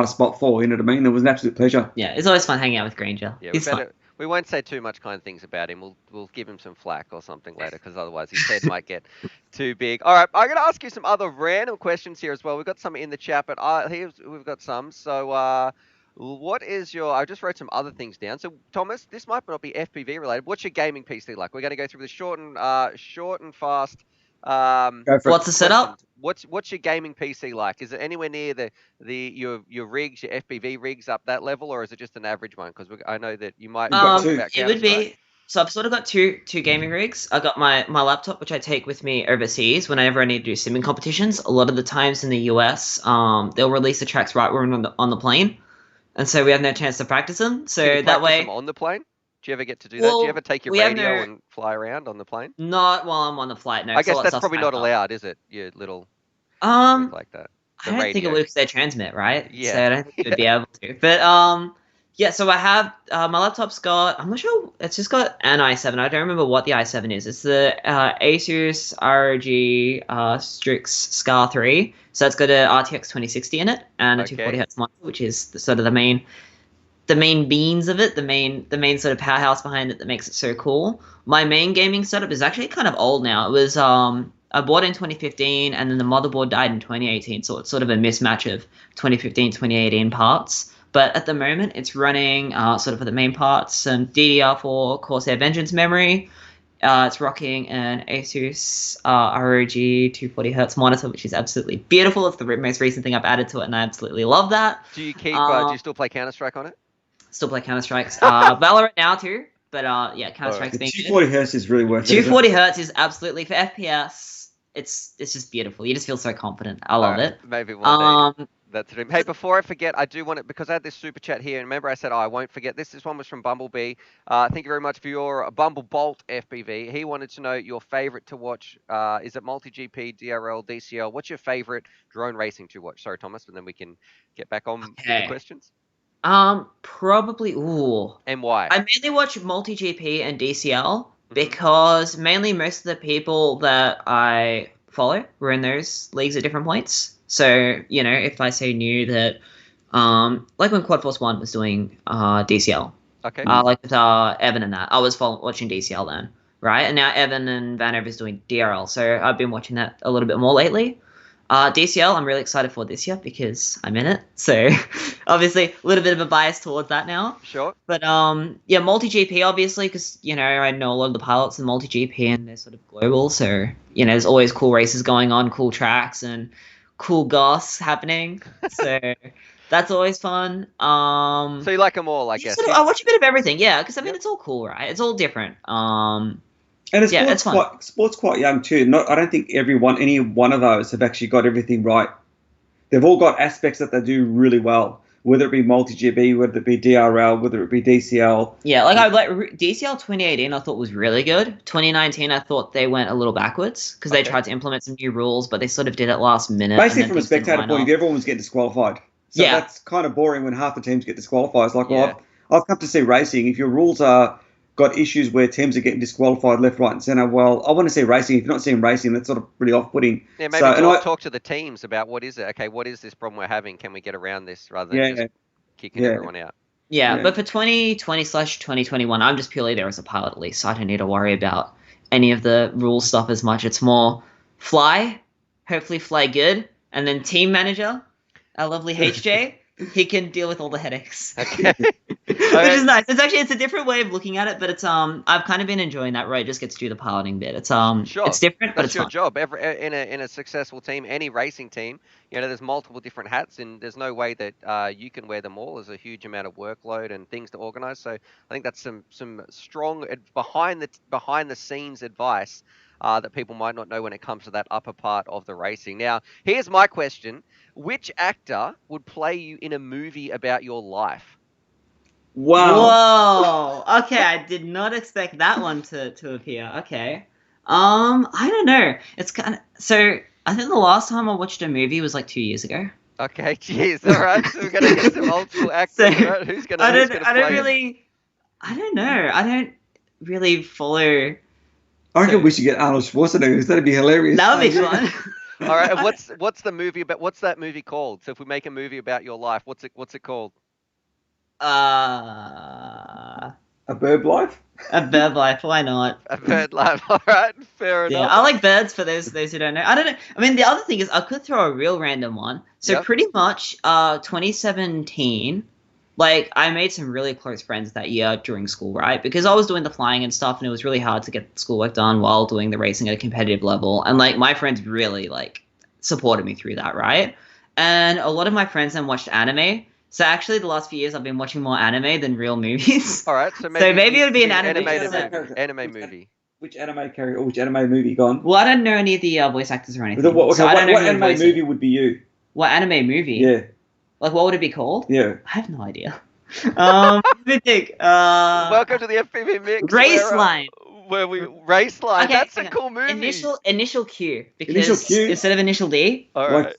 spot for. You know what I mean? It was an absolute pleasure. Yeah, it's always fun hanging out with Granger. Yeah, he's fun. We won't say too much kind of things about him. We'll give him some flack or something later, because otherwise his head might get too big. All right, I'm going to ask you some other random questions here as well. We've got some in the chat, but we've got some. So what is your... I just wrote some other things down. So, Thomas, this might not be FPV related. What's your gaming PC like? We're going to go through the short and fast... what's the setup? What's your gaming PC like? Is it anywhere near your rigs, your FPV rigs up that level, or is it just an average one? Because I know that you might. It would be. So I've sort of got two gaming rigs. I got my laptop, which I take with me overseas whenever I need to do simming competitions. A lot of the times in the US, they'll release the tracks right when we're on the plane, and so we have no chance to practice them. So that way, them on the plane. Do you ever get to do that? Do you ever take your radio and fly around on the plane? Not while I'm on the flight, no. I guess that's probably not allowed, is it? Your little like that. I don't think it would because they transmit, right? Yeah. So I don't think it would be able to. But Yeah, so I have my laptop's got. I'm not sure. It's just got an i7. I don't remember what the i7 is. It's the Asus ROG Strix Scar 3. So it's got a RTX 2060 in it and a Okay. 240 hertz monitor, which is sort of the main beans of it, the main sort of powerhouse behind it that makes it so cool. My main gaming setup is actually kind of old now. It was I bought in 2015, and then the motherboard died in 2018, so it's sort of a mismatch of 2015, 2018 parts. But at the moment, it's running sort of for the main parts, some DDR4 Corsair Vengeance memory. It's rocking an Asus ROG 240 hertz monitor, which is absolutely beautiful. It's the most recent thing I've added to it, and I absolutely love that. Do you keep? Do you still play Counter-Strike on it? Still play Counter-Strike. Valorant now too, but yeah, Counter-Strike's The being 240 hertz is really worth it. 240 hertz is absolutely for FPS. It's just beautiful. You just feel so confident. I love it. Maybe one day. That's it. Hey, before I forget, I do want it because I had this super chat here, and remember I said, I won't forget this. This one was from Bumblebee. Thank you very much for your Bumblebolt FPV. He wanted to know your favorite to watch. Is it multi-GP, DRL, DCL? What's your favorite drone racing to watch? Sorry, Thomas, and then we can get back on with the questions. Probably. Ooh. And why? I mainly watch multi-GP and DCL because mainly most of the people that I follow were in those leagues at different points. So, you know, if I say knew that, like when Quad Force 1 was doing DCL, okay, like with Evan and that, I was watching DCL then, right? And now Evan and Van Over's doing DRL, so I've been watching that a little bit more lately. DCL, I'm really excited for this year because I'm in it, so obviously a little bit of a bias towards that now. Sure. But yeah, multi-GP obviously because, you know, I know a lot of the pilots in multi-GP and they're sort of global, so, you know, there's always cool races going on, cool tracks, and cool goss happening, so that's always fun. So you like them all, I guess. I watch a bit of everything, yeah, because I mean it's all cool, right? It's all different. And it's sport's quite young too. I don't think any one of those have actually got everything right. They've all got aspects that they do really well, whether it be multi-GB, whether it be DRL, whether it be DCL. Yeah, like DCL 2018 I thought was really good. 2019 I thought they went a little backwards because they tried to implement some new rules, but they sort of did it last minute. Basically, from a spectator point of view, everyone was getting disqualified. So that's kind of boring when half the teams get disqualified. It's like, well, I've come to see racing. If your rules are got issues where teams are getting disqualified left, right, and centre, well, I want to see racing. If you're not seeing racing, that's sort of pretty off-putting. Yeah, maybe talk to the teams about what is it. Okay, what is this problem we're having? Can we get around this rather than just kicking everyone out? Yeah, but for 2020/2021, I'm just purely there as a pilot at least, so I don't need to worry about any of the rule stuff as much. It's more hopefully fly good, and then team manager, our lovely HJ, he can deal with all the headaches. Okay. Which is nice. It's a different way of looking at it, but it's I've kind of been enjoying that. Roy just gets to do the piloting bit. It's sure. It's different, but that's it's your fun. job. In a successful team, any racing team, you know, there's multiple different hats, and there's no way that you can wear them all. There's a huge amount of workload and things to organize. So I think that's some strong behind the scenes advice that people might not know when it comes to that upper part of the racing. Now, here's my question: which actor would play you in a movie about your life? Wow. Whoa. Okay, I did not expect that one to appear. Okay. I don't know. It's kind of so. I think the last time I watched a movie was like 2 years ago. Okay, jeez. All right, so we're gonna get some old school actors. So, right? Who's gonna? I don't know. I don't really follow. I reckon we should get Arnold Schwarzenegger. That'd be hilarious. That would be fun. All right, and what's the movie about? What's that movie called? So if we make a movie about your life, what's it called? A Bird Life? A Bird Life, why not? A Bird Life, all right, fair enough. Yeah, I like birds for those who don't know. I don't know. I mean, the other thing is I could throw a real random one. So pretty much 2017, like I made some really close friends that year during school, right? Because I was doing the flying and stuff and it was really hard to get schoolwork done while doing the racing at a competitive level. And like my friends really like supported me through that, right? And a lot of my friends then watched anime. So actually, the last few years, I've been watching more anime than real movies. All right, so maybe it would be an anime movie. Which anime character or which anime movie gone? Well, I don't know any of the voice actors or anything. What anime movie would be you? What anime movie? Yeah. Like, what would it be called? Yeah. I have no idea. Let me think. Welcome to the FPV Mix. Raceline. Where we Raceline. Okay, that's a cool movie. Initial Q. Because initial Q? Instead of initial D. All right.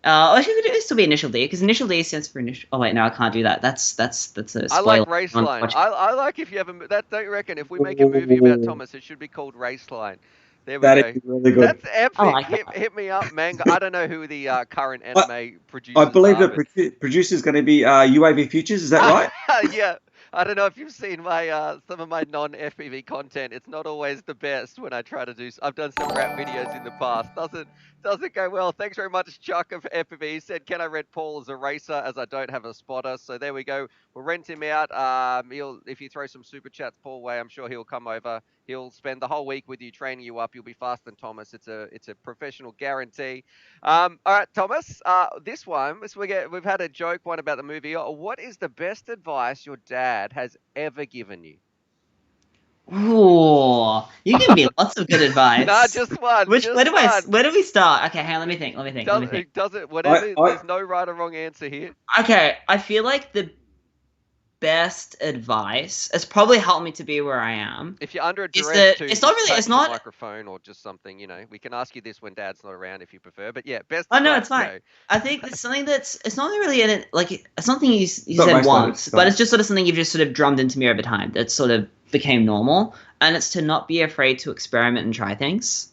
Actually, it would still be Initial D, because Initial D stands for initial. Oh wait, no, I can't do that. That's a spoiler. I like Raceline. I like if you have that. Don't you reckon if we make a movie about Thomas, it should be called Raceline? There we go. That is really good. That's epic. like hit me up, man. I don't know who the current anime producers I believe are. the producer is going to be UAV Futures. Is that right? Yeah. I don't know if you've seen my some of my non-FPV content. It's not always the best when I try to do. I've done some rap videos in the past. Doesn't go well. Thanks very much, Chuck of FPV. He said, "Can I rent Paul as a racer as I don't have a spotter?" So there we go. We'll rent him out. If you throw some super chats Paul way, I'm sure he'll come over. He'll spend the whole week with you, training you up. You'll be faster than Thomas. It's a professional guarantee. All right, Thomas. This one, we've had a joke one about the movie. What is the best advice your dad has ever given you? Ooh, you give me lots of good advice. Nah, just one. Where do we start? Okay, hang on, let me think. There's no right or wrong answer here. Okay, I feel like the best advice has probably helped me to be where I am. If you're under a duress, it's not really, it's not a microphone or just something, we can ask you this when Dad's not around if you prefer. But yeah, best. Oh no, it's fine. I think it's something it's not really it's something you said once, but it's just sort of something you've just sort of drummed into me over time. That sort of became normal, and it's to not be afraid to experiment and try things.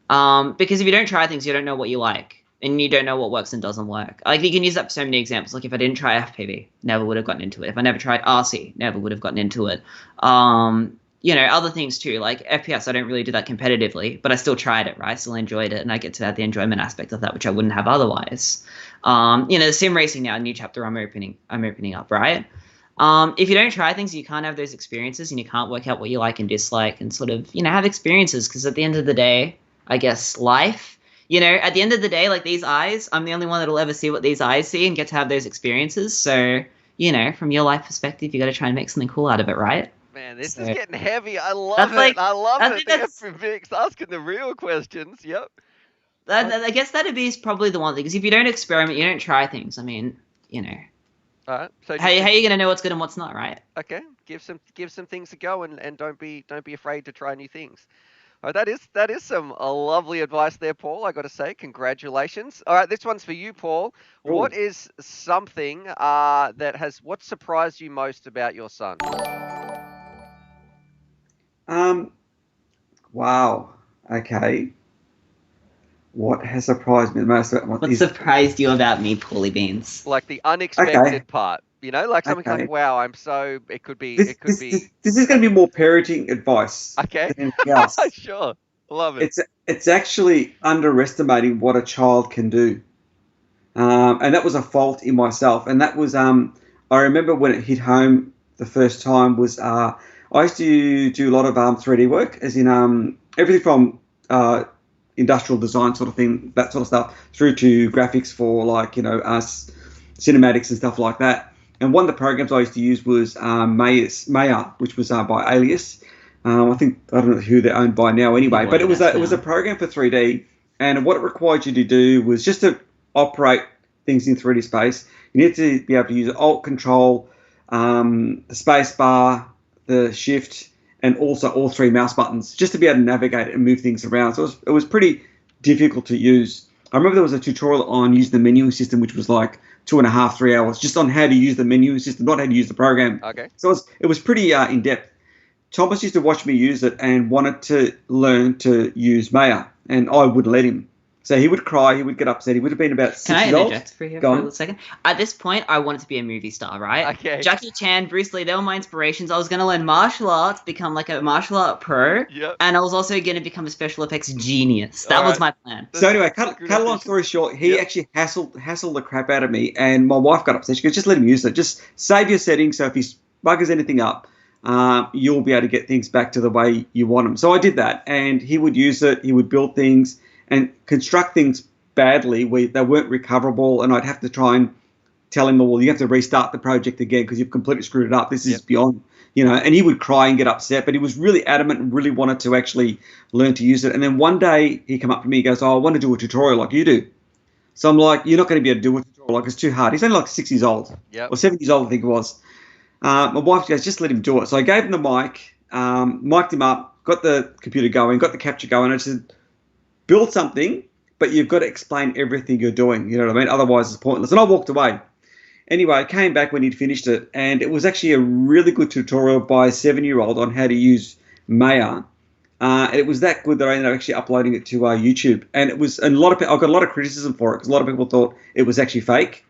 Because if you don't try things, you don't know what you like. And you don't know what works and doesn't work. Like, you can use that for so many examples. Like, if I didn't try FPV, never would have gotten into it. If I never tried RC, never would have gotten into it. Other things too. Like, FPS, I don't really do that competitively, but I still tried it, right? I still enjoyed it, and I get to have the enjoyment aspect of that, which I wouldn't have otherwise. The sim racing now, a new chapter I'm opening up, right? If you don't try things, you can't have those experiences, and you can't work out what you like and dislike and sort of, have experiences, because at the end of the day, I guess, life... at the end of the day, like these eyes, I'm the only one that'll ever see what these eyes see and get to have those experiences. So, from your life perspective, you got to try and make something cool out of it, right? Man, this is getting heavy. I love it. I love it. The FPV's asking the real questions. Yep. I guess that'd be probably the one thing, because if you don't experiment, you don't try things. I mean, All right. So how are you gonna know what's good and what's not, right? Okay. Give some things a go and don't be afraid to try new things. All right, that is some lovely advice there, Paul. I got to say, congratulations. All right, this one's for you, Paul. Ooh. What is something what surprised you most about your son? Wow. Okay. What has surprised me the most about what surprised you about me, Paulie Beans? Like the unexpected part. Like something like, wow, it could be. This is going to be more parenting advice. Okay. Than anything else. Sure. Love it. It's actually underestimating what a child can do. And that was a fault in myself. And that was, I remember when it hit home the first time was, I used to do a lot of 3D work, as in everything from industrial design sort of thing, that sort of stuff, through to graphics for us cinematics and stuff like that. And one of the programs I used to use was Maya, which was by Alias. I don't know who they're owned by now anyway, but it was a program for 3D, and what it required you to do was just to operate things in 3D space. You need to be able to use Alt Control, the space bar, the Shift, and also all three mouse buttons, just to be able to navigate and move things around. So it was pretty difficult to use. I remember there was a tutorial on using the menuing system, which was like 2.5, 3 hours, just on how to use the menuing system, not how to use the program. Okay. So it was pretty in depth. Thomas used to watch me use it and wanted to learn to use Maya, and I wouldn't let him. So he would cry, he would get upset. He would have been about 6 years old. Can I interject for you for a second? At this point, I wanted to be a movie star, right? Okay. Jackie Chan, Bruce Lee, they were my inspirations. I was going to learn martial arts, become like a martial art pro, yep. And I was also going to become a special effects genius. That was my plan. So anyway, cut a long story short, he actually hassled the crap out of me, and my wife got upset. She goes, just let him use it. Just save your settings, so if he buggers anything up, you'll be able to get things back to the way you want them. So I did that, and he would use it. He would build things and construct things badly. They weren't recoverable, and I'd have to try and tell him, well, you have to restart the project again because you've completely screwed it up. This is beyond, and he would cry and get upset, but he was really adamant and really wanted to actually learn to use it. And then one day he came up to me, he goes, I want to do a tutorial like you do. So I'm like, you're not going to be able to do a tutorial, like it's too hard. He's only like 6 years old, or 7 years old, I think it was. My wife goes, just let him do it. So I gave him the mic, mic'd him up, got the computer going, got the capture going. I said, build something but you've got to explain everything you're doing. You know what I mean? Otherwise, it's pointless. And I walked away. Anyway, I came back when he'd finished it, and it was actually a really good tutorial by a 7-year-old on how to use Maya. It was that good that I ended up actually uploading it to YouTube. And it was, and I got a lot of criticism for it because a lot of people thought it was actually fake.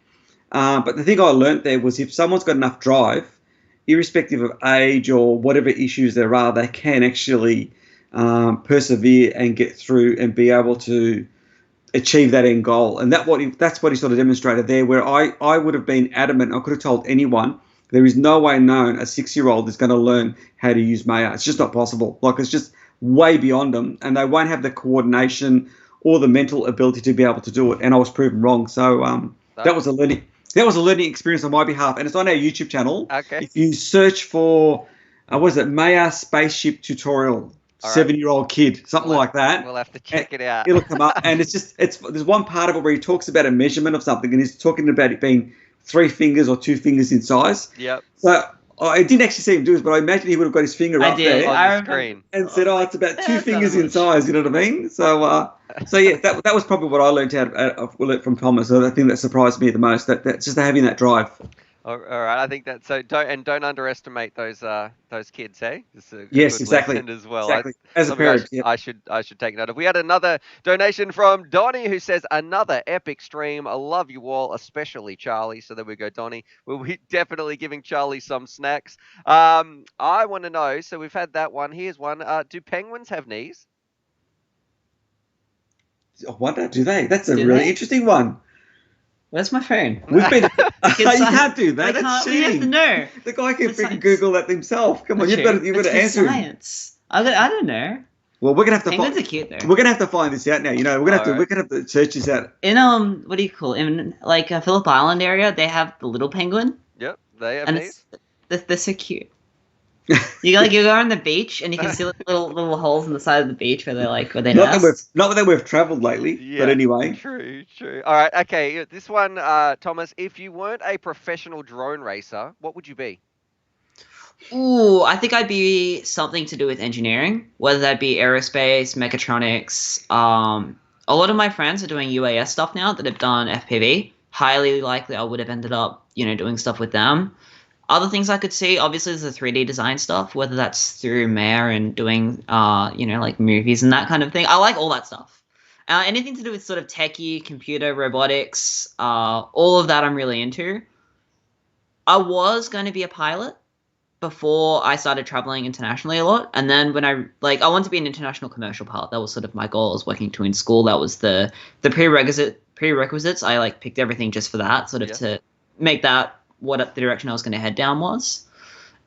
But the thing I learned there was if someone's got enough drive, irrespective of age or whatever issues there are, they can actually persevere and get through and be able to achieve that end goal. And that's what he sort of demonstrated there, where I would have been adamant. I could have told anyone there is no way known a 6-year-old is going to learn how to use Maya. It's just not possible. Like, it's just way beyond them, and they won't have the coordination or the mental ability to be able to do it. And I was proven wrong. So that was a learning experience on my behalf, and it's on our YouTube channel. Okay. If you search for what is it, Maya spaceship tutorial, All right. 7-year-old kid, something like that. We'll have to check it out. It'll come up, and there's one part of it where he talks about a measurement of something, and he's talking about it being 3 fingers or 2 fingers in size. Yep. So I didn't actually see him do it, but I imagine he would have got his finger up there on the screen and said, "Oh, it's about 2 fingers in size." You know what I mean? So yeah, that was probably what I learned from Thomas. So the thing that surprised me the most, that's just having that drive. All right, I think that's so. Don't underestimate those kids, hey? Yes, exactly. As well. Exactly. As a parent, I should take note of. We had another donation from Donnie who says another epic stream. I love you all, especially Charlie. So there we go, Donnie. We'll be definitely giving Charlie some snacks. I want to know. So we've had that one. Here's one. Do penguins have knees? I wonder, do they? That's a really interesting one. Where's my phone? You can't do that. That's cheating. We have to know. The guy can freaking Google that himself. Come on, you've got to answer science. I don't know. Well, we're gonna have to. Penguins are cute though. We're gonna have to find this out now. You know, we're gonna have to search this out. In what do you call it? In like Phillip Island area, they have the little penguin. Yep, they have knees. They're so cute. You go on the beach and you can see little holes in the side of the beach where they nest. Not that we've travelled lately, but anyway. True. All right, okay. This one, Thomas. If you weren't a professional drone racer, what would you be? Ooh, I think I'd be something to do with engineering, whether that be aerospace, mechatronics. A lot of my friends are doing UAS stuff now that have done FPV. Highly likely I would have ended up, doing stuff with them. Other things I could see, obviously, there's the 3D design stuff, whether that's through Maya and doing, like movies and that kind of thing. I like all that stuff. Anything to do with sort of techie, computer, robotics, all of that I'm really into. I was going to be a pilot before I started traveling internationally a lot. And then when I wanted to be an international commercial pilot. That was sort of my goal. I was working to in school. That was the prerequisites. I picked everything just for that, to make that what the direction I was going to head down was.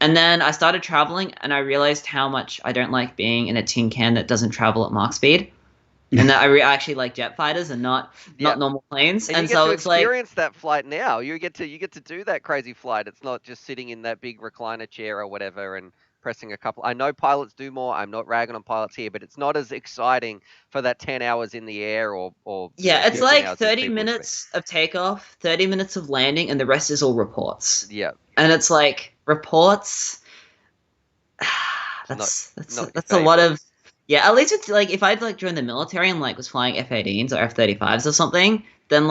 And then I started traveling and I realized how much I don't like being in a tin can that doesn't travel at Mach speed. And that I actually like jet fighters and not normal planes. And so it's experience that flight now. You get to do that crazy flight. It's not just sitting in that big recliner chair or whatever and pressing a couple. I know pilots do more. I'm not ragging on pilots here, but it's not as exciting for that 10 hours in the air or it's like 30 minutes of takeoff, 30 minutes of landing, and the rest is all reports. Yeah. And it's like reports. That's a lot of. Yeah, at least it's if I'd joined the military and was flying F-18s or F-35s or something, then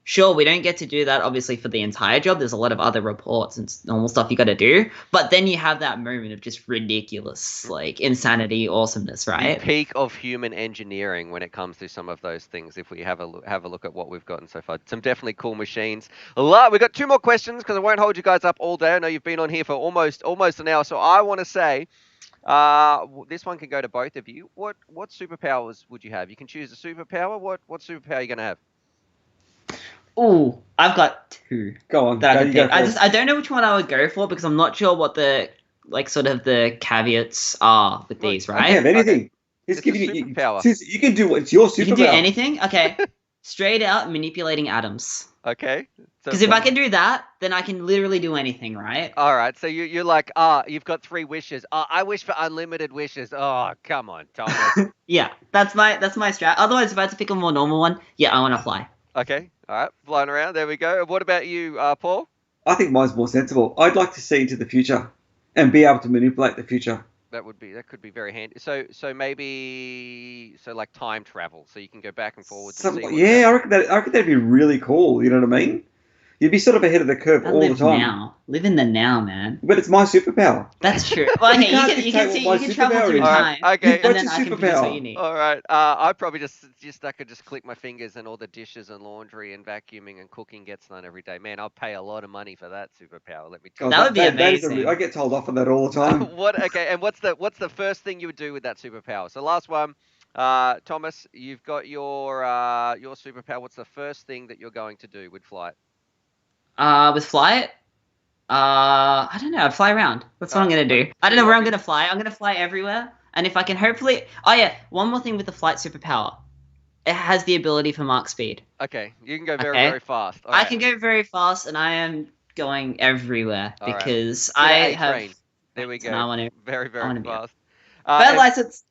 sure, we don't get to do that obviously for the entire job. There's a lot of other reports and normal stuff you got to do, but then you have that moment of just ridiculous insanity, awesomeness, right? The peak of human engineering when it comes to some of those things. If we have a look at what we've gotten so far, some definitely cool machines. We've got 2 more questions because I won't hold you guys up all day. I know you've been on here for almost an hour, so I want to say. This one can go to both of you. What superpowers would you have? You can choose a superpower. What superpower are you going to have? Ooh, I've got 2. Go on. I don't know which one I would go for because I'm not sure what the sort of the caveats are with these, right? I have anything. Okay. It's giving you superpower. You can do it's your superpower. You can do anything? Okay. Straight out manipulating atoms. Okay. Because if I can do that, then I can literally do anything, right? All right. So you're like, you've got 3 wishes. I wish for unlimited wishes. Oh, come on, Thomas. Yeah, that's my strat. Otherwise, if I had to pick a more normal one, I want to fly. Okay. All right. Flying around. There we go. What about you, Paul? I think mine's more sensible. I'd like to see into the future and be able to manipulate the future. that could be very handy. So maybe like time travel, so you can go back and forwards and see what's Yeah, happening. I reckon that'd be really cool. You know what I mean? You'd be sort of ahead of the curve I all the live time. now. Live in the now, man. But it's my superpower. That's true. Well, okay, can't you can dictate see, what you my can travel superpower through is. time, Alright, okay. You've and got then your I can produce what superpower. you need. All right. I probably I could just click my fingers and all the dishes and laundry and vacuuming and cooking gets done every day. Man, I'll pay a lot of money for that superpower. Let me tell God, you. That would be that is amazing. I get told off on that all the time. Okay, and what's the first thing you would do with that superpower? So last one, Thomas, you've got your superpower. What's the first thing that you're going to do with flight? With flight, I don't know. I'd fly around. That's what I'm gonna do. I don't know where I'm gonna fly. I'm gonna fly everywhere, and if I can hopefully, oh yeah, one more thing with the flight superpower, it has the ability for Mach speed. Okay, you can go very Okay. very fast. All I right. can go very fast, and I am going everywhere All right. because Get I an A have. train. There we And I go. want to. Very I wanna very be fast. Bird license.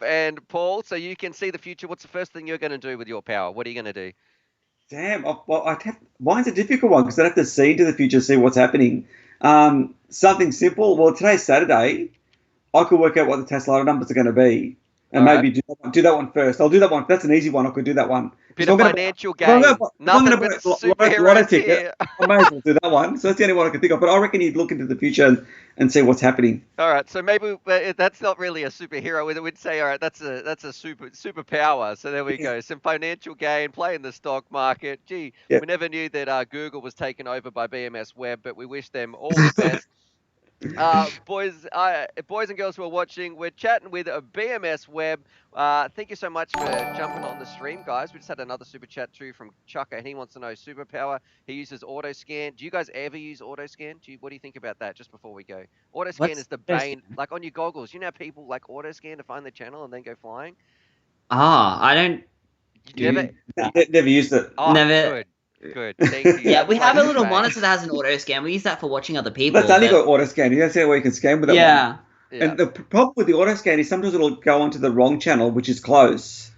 And Paul, so you can see the future. What's the first thing you're going to do with your power? What are you going to do? Damn, mine's a difficult one because I have to see into the future, see what's happening. Something simple. Well, today's Saturday. I could work out what the Tesla numbers are going to be, and All maybe do that one first. I'll do that one. That's an easy one. I could do that one. Bit If of I'm gonna- financial if I'm gain. gonna- if Nothing I'm but gonna buy a lotto superheroes ticket, here. I may as well do that one. So that's the only one I can think of. But I reckon you'd look into the future and see what's happening. All right, so maybe that's not really a superhero. We'd say, all right, that's a superpower. So there we go. Some financial gain, play in the stock market. Gee, Yeah. we never knew that Google was taken over by Bmsweb, but we wish them all the best. Boys and girls who are watching, we're chatting with Bmsweb. Thank you so much for jumping on the stream, guys. We just had another super chat too from Chucker, and he wants to know superpower. He uses auto scan. Do you guys ever use auto scan? What do you think about that? Just before we go, auto scan What's is the auto bane. scan? Like on your goggles, you know how people like auto scan to find the channel and then go flying. I don't. You never. Never used it. Oh, Never- Good. Thank you. Yeah, we That's have a like little bane. monitor that has an auto scan. We use that for watching other people. That's only but- got auto scan. That's the only way you can scan with that one. Yeah. Yeah. And the problem with the auto scan is sometimes it'll go onto the wrong channel, which is close.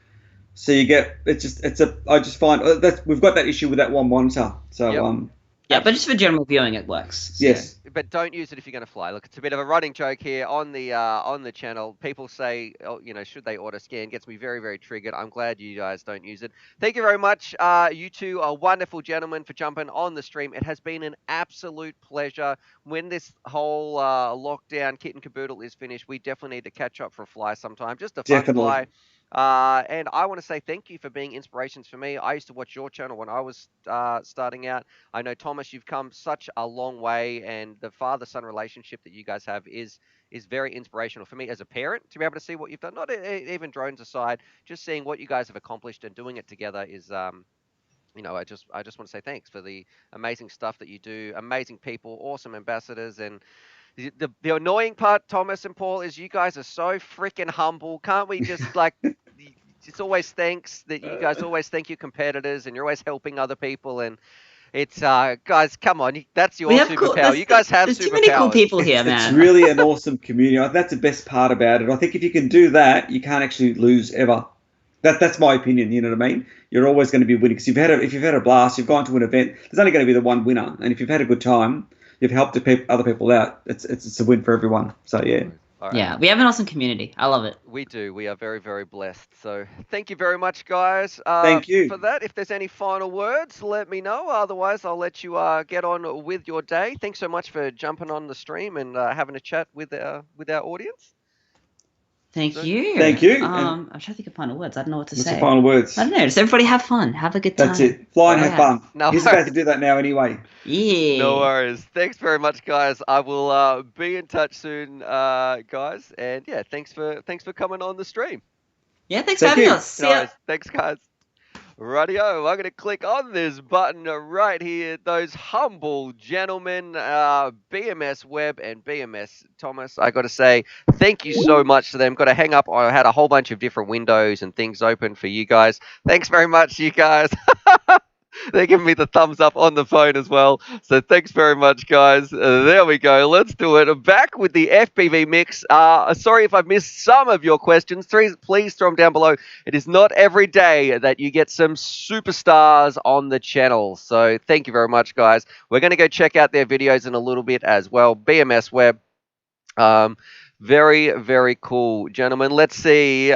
So you get I just find we've got that issue with that one monitor. So Yep. Yeah, but just for general viewing, it works. So- yes. But don't use it if you're going to fly. Look, it's a bit of a running joke here on the channel. People say, oh, should they auto scan? Gets me very, very triggered. I'm glad you guys don't use it. Thank you very much. You two are wonderful gentlemen for jumping on the stream. It has been an absolute pleasure. When this whole lockdown kit and caboodle is finished, we definitely need to catch up for a fly sometime. Just a fun Definitely. fly. And I want to say thank you for being inspirations for me. I used to watch your channel when I was starting out. I know, Thomas, you've come such a long way, and the father-son relationship that you guys have is very inspirational for me as a parent to be able to see what you've done. Not even drones aside, just seeing what you guys have accomplished and doing it together is, I just want to say thanks for the amazing stuff that you do. Amazing people, awesome ambassadors, and the annoying part, Thomas and Paul, is you guys are so freaking humble. Can't we just like? It's always thanks that you guys always thank your competitors, and you're always helping other people. And it's guys, come on, that's your We have cool- superpower. there's- You guys have There's superpowers. too many cool people here, It's man. really an awesome community. That's the best part about it. I think if you can do that, you can't actually lose ever. That's my opinion. You know what I mean? You're always going to be winning because if you've had a blast, you've gone to an event. There's only going to be the one winner, and if you've had a good time, you've helped other people out. It's a win for everyone. So yeah. All right. Yeah, we have an awesome community. I love it. We do. We are very, very blessed. So thank you very much, guys. Thank you for that. If there's any final words, let me know. Otherwise, I'll let you get on with your day. Thanks so much for jumping on the stream and having a chat with our audience. Thank So- you. Thank you. I'm trying to think of final words. I don't know what to What's say. the final words? I don't know. Just everybody have fun. Have a good time. That's it. Fly and have Yeah. fun. No He's about to do that now anyway. Yeah. No worries. Thanks very much, guys. I will be in touch soon, guys. And yeah, thanks for coming on the stream. Yeah, thanks for Thank having you. us. See No ya. worries. Thanks, guys. Rightio, I'm going to click on this button right here. Those humble gentlemen, Bmsweb and BMS Thomas, I got to say thank you so much to them. Got to hang up. I had a whole bunch of different windows and things open for you guys. Thanks very much, you guys. They're giving me the thumbs up on the phone as well. So thanks very much, guys. There we go. Let's do it. Back with the FPV mix. Sorry if I've missed some of your questions. Please throw them down below. It is not every day that you get some superstars on the channel. So thank you very much, guys. We're going to go check out their videos in a little bit as well. BMS Web. Very, very cool, gentlemen. Let's see.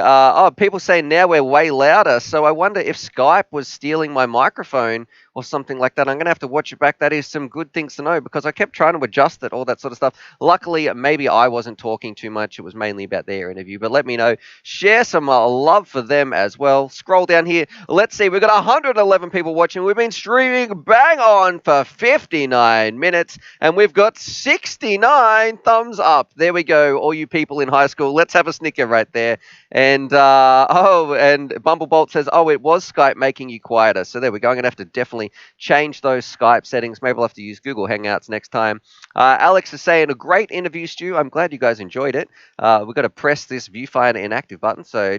People say now we're way louder. So I wonder if Skype was stealing my microphone or something like that. I'm going to have to watch it back. That is some good things to know because I kept trying to adjust it, all that sort of stuff. Luckily, maybe I wasn't talking too much. It was mainly about their interview. But let me know. Share some love for them as well. Scroll down here. Let's see. We've got 111 people watching. We've been streaming bang on for 59 minutes. And we've got 69 thumbs up. There we go. All you people in high school, let's have a snicker right there. And, and Bumblebolt says, oh, it was Skype making you quieter. So there we go. I'm going to have to definitely change those Skype settings. Maybe I'll have to use Google Hangouts next time. Alex is saying, a great interview, Stu. I'm glad you guys enjoyed it. We've got to press this viewfinder inactive button. So,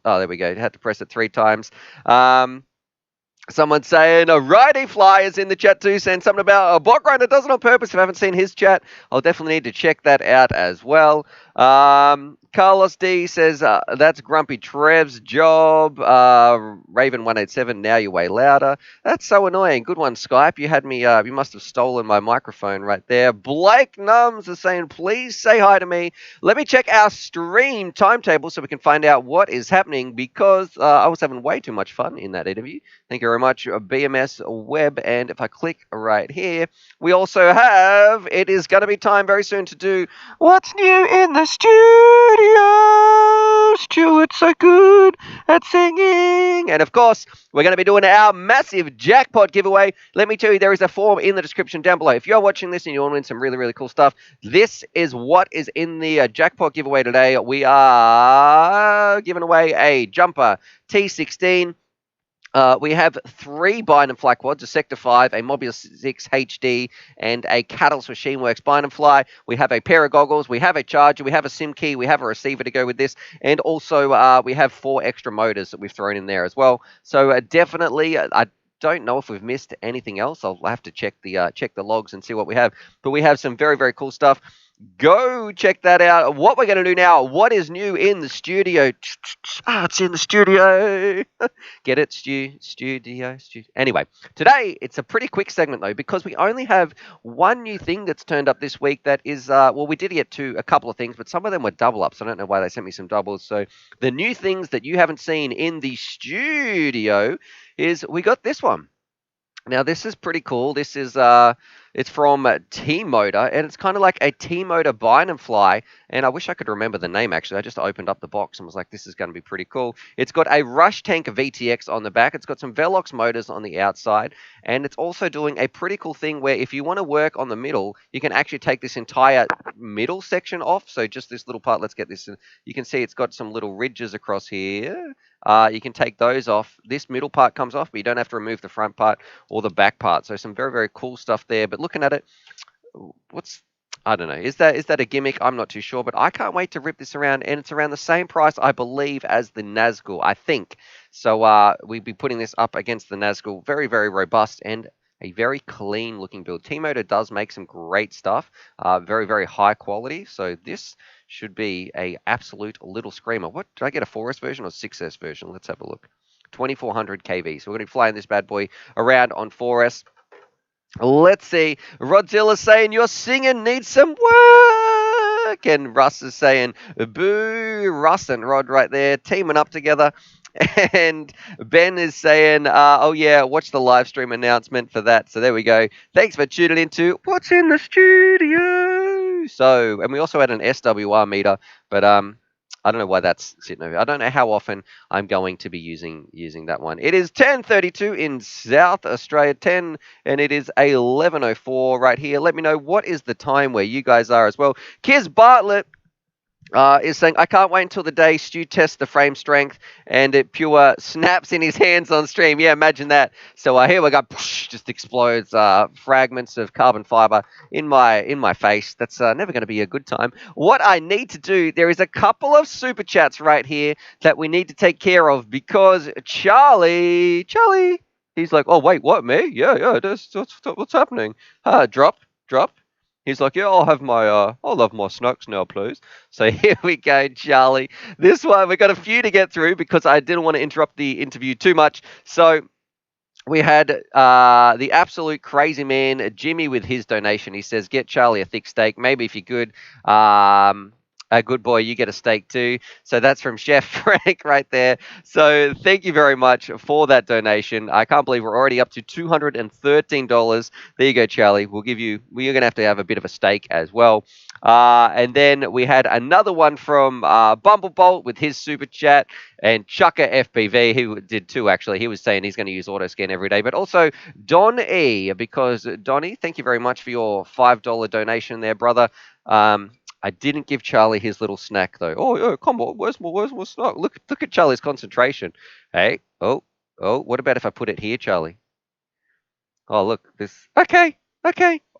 there we go. You had to press it 3 times. Someone saying a righty fly is in the chat too, saying something about a bot grinder does it on purpose. If I haven't seen his chat, I'll definitely need to check that out as well. Carlos D says that's Grumpy Trev's job. Raven187, now you're way louder. That's so annoying. Good one, Skype. You had me. You must have stolen my microphone right there. Blake Nums is saying, please say hi to me. Let me check our stream timetable so we can find out what is happening because I was having way too much fun in that interview. Thank you very much, Bmsweb. And if I click right here, we also have, it is going to be time very soon to do What's New in the Studio. Stuart's so good at singing. And of course, we're going to be doing our massive jackpot giveaway. Let me tell you, there is a form in the description down below. If you're watching this and you want to win some really, really cool stuff, this is what is in the jackpot giveaway today. We are giving away a jumper T16. We have 3 bind and fly quads, a Sector 5, a Mobius 6 HD, and a Catalyst Machine Works bind and fly. We have a pair of goggles, we have a charger, we have a SIM key, we have a receiver to go with this, and also we have 4 extra motors that we've thrown in there as well. So definitely, I don't know if we've missed anything else. I'll have to check the logs and see what we have. But we have some very, very cool stuff. Go check that out. What we're going to do now, what is new in the studio? It's in the studio. Get it? Studio. Anyway, today it's a pretty quick segment though because we only have one new thing that's turned up this week that is, we did get to a couple of things, but some of them were double ups. I don't know why they sent me some doubles. So the new things that you haven't seen in the studio is we got this one. Now, this is pretty cool. This is, it's from T-Motor, and it's kind of like a T-Motor bind and fly, and I wish I could remember the name, actually. I just opened up the box and was like, this is going to be pretty cool. It's got a Rush Tank VTX on the back. It's got some Velox motors on the outside, and it's also doing a pretty cool thing where if you want to work on the middle, you can actually take this entire middle section off, so just this little part. Let's get this in. You can see it's got some little ridges across here. You can take those off. This middle part comes off, but you don't have to remove the front part or the back part. So some very, very cool stuff there. But looking at it, I don't know. Is that a gimmick? I'm not too sure, but I can't wait to rip this around. And it's around the same price, I believe, as the Nazgul, I think. So we'll be putting this up against the Nazgul. Very, very robust and a very clean looking build. T-Motor does make some great stuff. Very, very high quality. So this should be a absolute little screamer. What did I get, a 4S version or 6S version? Let's have a look. 2400 kV. So we're going to be flying this bad boy around on 4S. Let's see. Rodzilla saying your singing needs some work, and Russ is saying boo. Russ and Rod right there teaming up together. And Ben is saying, oh yeah, watch the live stream announcement for that. So there we go. Thanks for tuning into What's in the Studio. So, and we also had an SWR meter, but I don't know why that's sitting over. I don't know how often I'm going to be using that one. It is 10:32 in South Australia, and it is 11:04 right here. Let me know what is the time where you guys are as well. Kiz Bartlett is saying, I can't wait until the day Stu tests the frame strength and it pure snaps in his hands on stream. Yeah, imagine that. So here we go, just explodes fragments of carbon fiber in my face. That's never going to be a good time. What I need to do, there is a couple of super chats right here that we need to take care of because Charlie, he's like, oh wait, what, me? Yeah, what's happening? Drop. He's like, yeah, I'll have my snacks now, please. So here we go, Charlie. This one, we've got a few to get through because I didn't want to interrupt the interview too much. So We had the absolute crazy man, Jimmy, with his donation. He says, get Charlie a thick steak. Maybe if you're good, a good boy, you get a steak too. So that's from Chef Frank right there. So thank you very much for that donation. I can't believe we're already up to $213. There you go, Charlie. We're going to have a bit of a steak as well. And then we had another one from Bumblebolt with his super chat. And Chucker FPV, he did too, actually. He was saying he's going to use Autoscan every day. But also Don E, because Donnie, thank you very much for your $5 donation there, brother. I didn't give Charlie his little snack, though. Oh, yeah, come on. Where's my snack? Look at Charlie's concentration. Hey, oh, what about if I put it here, Charlie? Oh, look, this. Okay.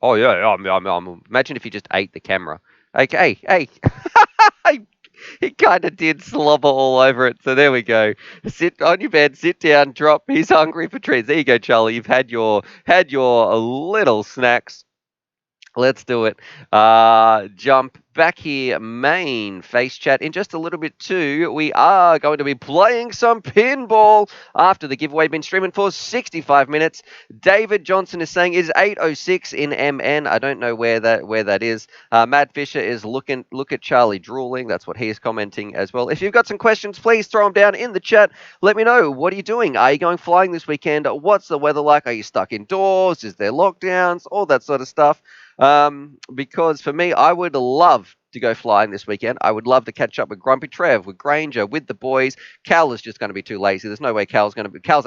Oh, yeah, imagine if you just ate the camera. Okay, hey. He kind of did slobber all over it. So there we go. Sit on your bed, sit down, drop. He's hungry for treats. There you go, Charlie. You've had your little snacks. Let's do it. Jump back here, main face chat. In just a little bit too, we are going to be playing some pinball after the giveaway. Been streaming for 65 minutes. David Johnson is saying is 8:06 in MN. I don't know where that is. Matt Fisher is look at Charlie drooling. That's what he is commenting as well. If you've got some questions, please throw them down in the chat. Let me know. What are you doing? Are you going flying this weekend? What's the weather like? Are you stuck indoors? Is there lockdowns? All that sort of stuff. Because for me, I would love to go flying this weekend. I would love to catch up with Grumpy Trev, with Granger, with the boys. Cal is just going to be too lazy. There's no way Cal's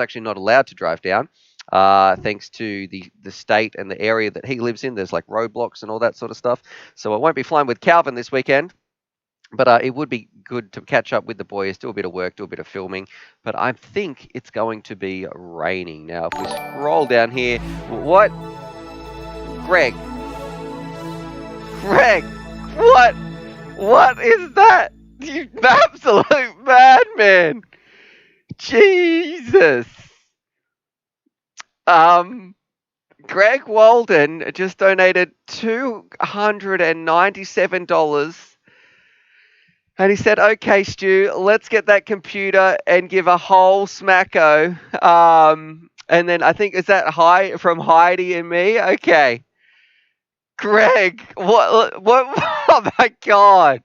actually not allowed to drive down. Thanks to the state and the area that he lives in. There's like roadblocks and all that sort of stuff. So I won't be flying with Calvin this weekend. But it would be good to catch up with the boys, do a bit of work, do a bit of filming. But I think it's going to be raining. Now, if we scroll down here, what? Greg, what is that? You absolute madman. Jesus. Greg Walden just donated $297. And he said, okay, Stu, let's get that computer and give a whole smacko. And then I think, is that from Heidi and me? Okay. Greg, what? Oh my God.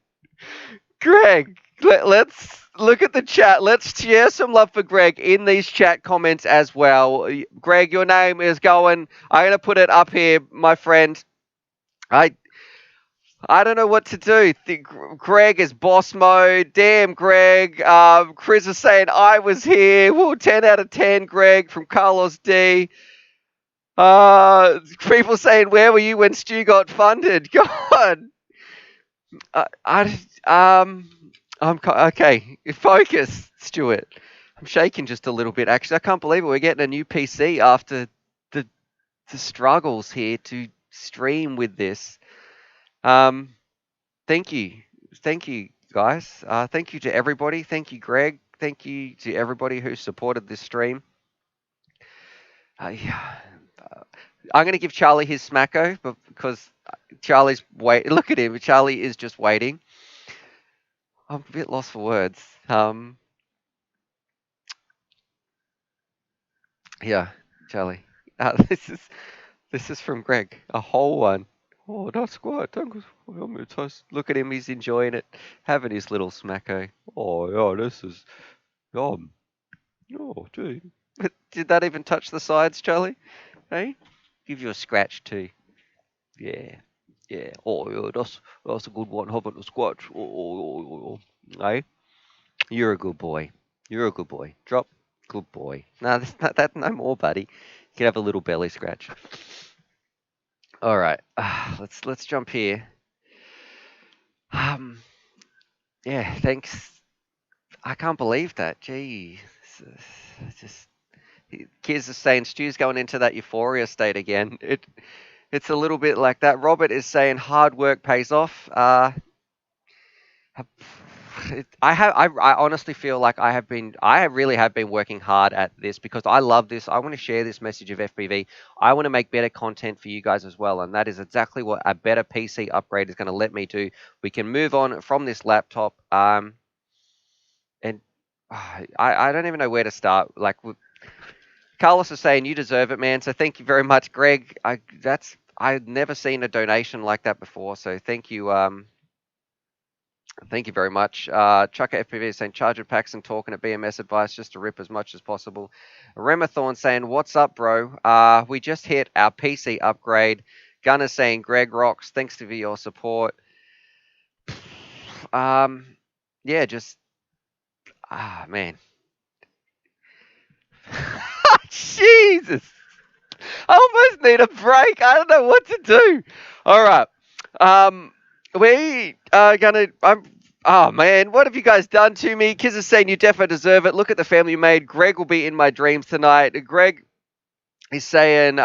Greg, let's look at the chat. Let's share some love for Greg in these chat comments as well. Greg, your name is going. I'm going to put it up here, my friend. I don't know what to do. Greg is boss mode. Damn, Greg. Chris is saying, I was here. Woo, 10 out of 10, Greg, from Carlos D. People saying, where were you when Stu got funded? God. I'm okay. Focus, Stuart. I'm shaking just a little bit. Actually, I can't believe it. We're getting a new PC after the struggles here to stream with this. Thank you, guys. Thank you to everybody. Thank you, Greg. Thank you to everybody who supported this stream. I'm going to give Charlie his smacko, but because Charlie's wait. Look at him. Charlie is just waiting. I'm a bit lost for words. Yeah, Charlie. This is from Greg. A whole one. Oh, that's good. Look at him. He's enjoying it, having his little smacko. Oh, yeah, this is yum. Oh, gee. Did that even touch the sides, Charlie? Hey, give you a scratch too. Yeah. Oh, yeah, that's a good one. Having a scratch. Oh. Hey, you're a good boy. Drop. Good boy. No, that no more, buddy. You can have a little belly scratch. All right. Let's jump here. Yeah. Thanks. I can't believe that. Gee. Just kids are saying Stu's going into that euphoria state again. It's a little bit like that. Robert is saying hard work pays off. I honestly feel like I really have been working hard at this because I love this. I want to share this message of FPV. I want to make better content for you guys as well, and that is exactly what a better PC upgrade is going to let me do. We can move on from this laptop, and I don't even know where to start. Like, Carlos is saying you deserve it, man. So thank you very much, Greg. I've never seen a donation like that before. So thank you. Thank you very much. Chucker FPV is saying charger packs and talking at BMS advice just to rip as much as possible. Remathorn saying, what's up, bro? We just hit our PC upgrade. Gunner saying, Greg rocks. Thanks for your support. Yeah, just man. Jesus. I almost need a break. I don't know what to do. All right. We are gonna. Oh man, what have you guys done to me? Kids are saying you definitely deserve it. Look at the family you made. Greg will be in my dreams tonight. Greg is saying,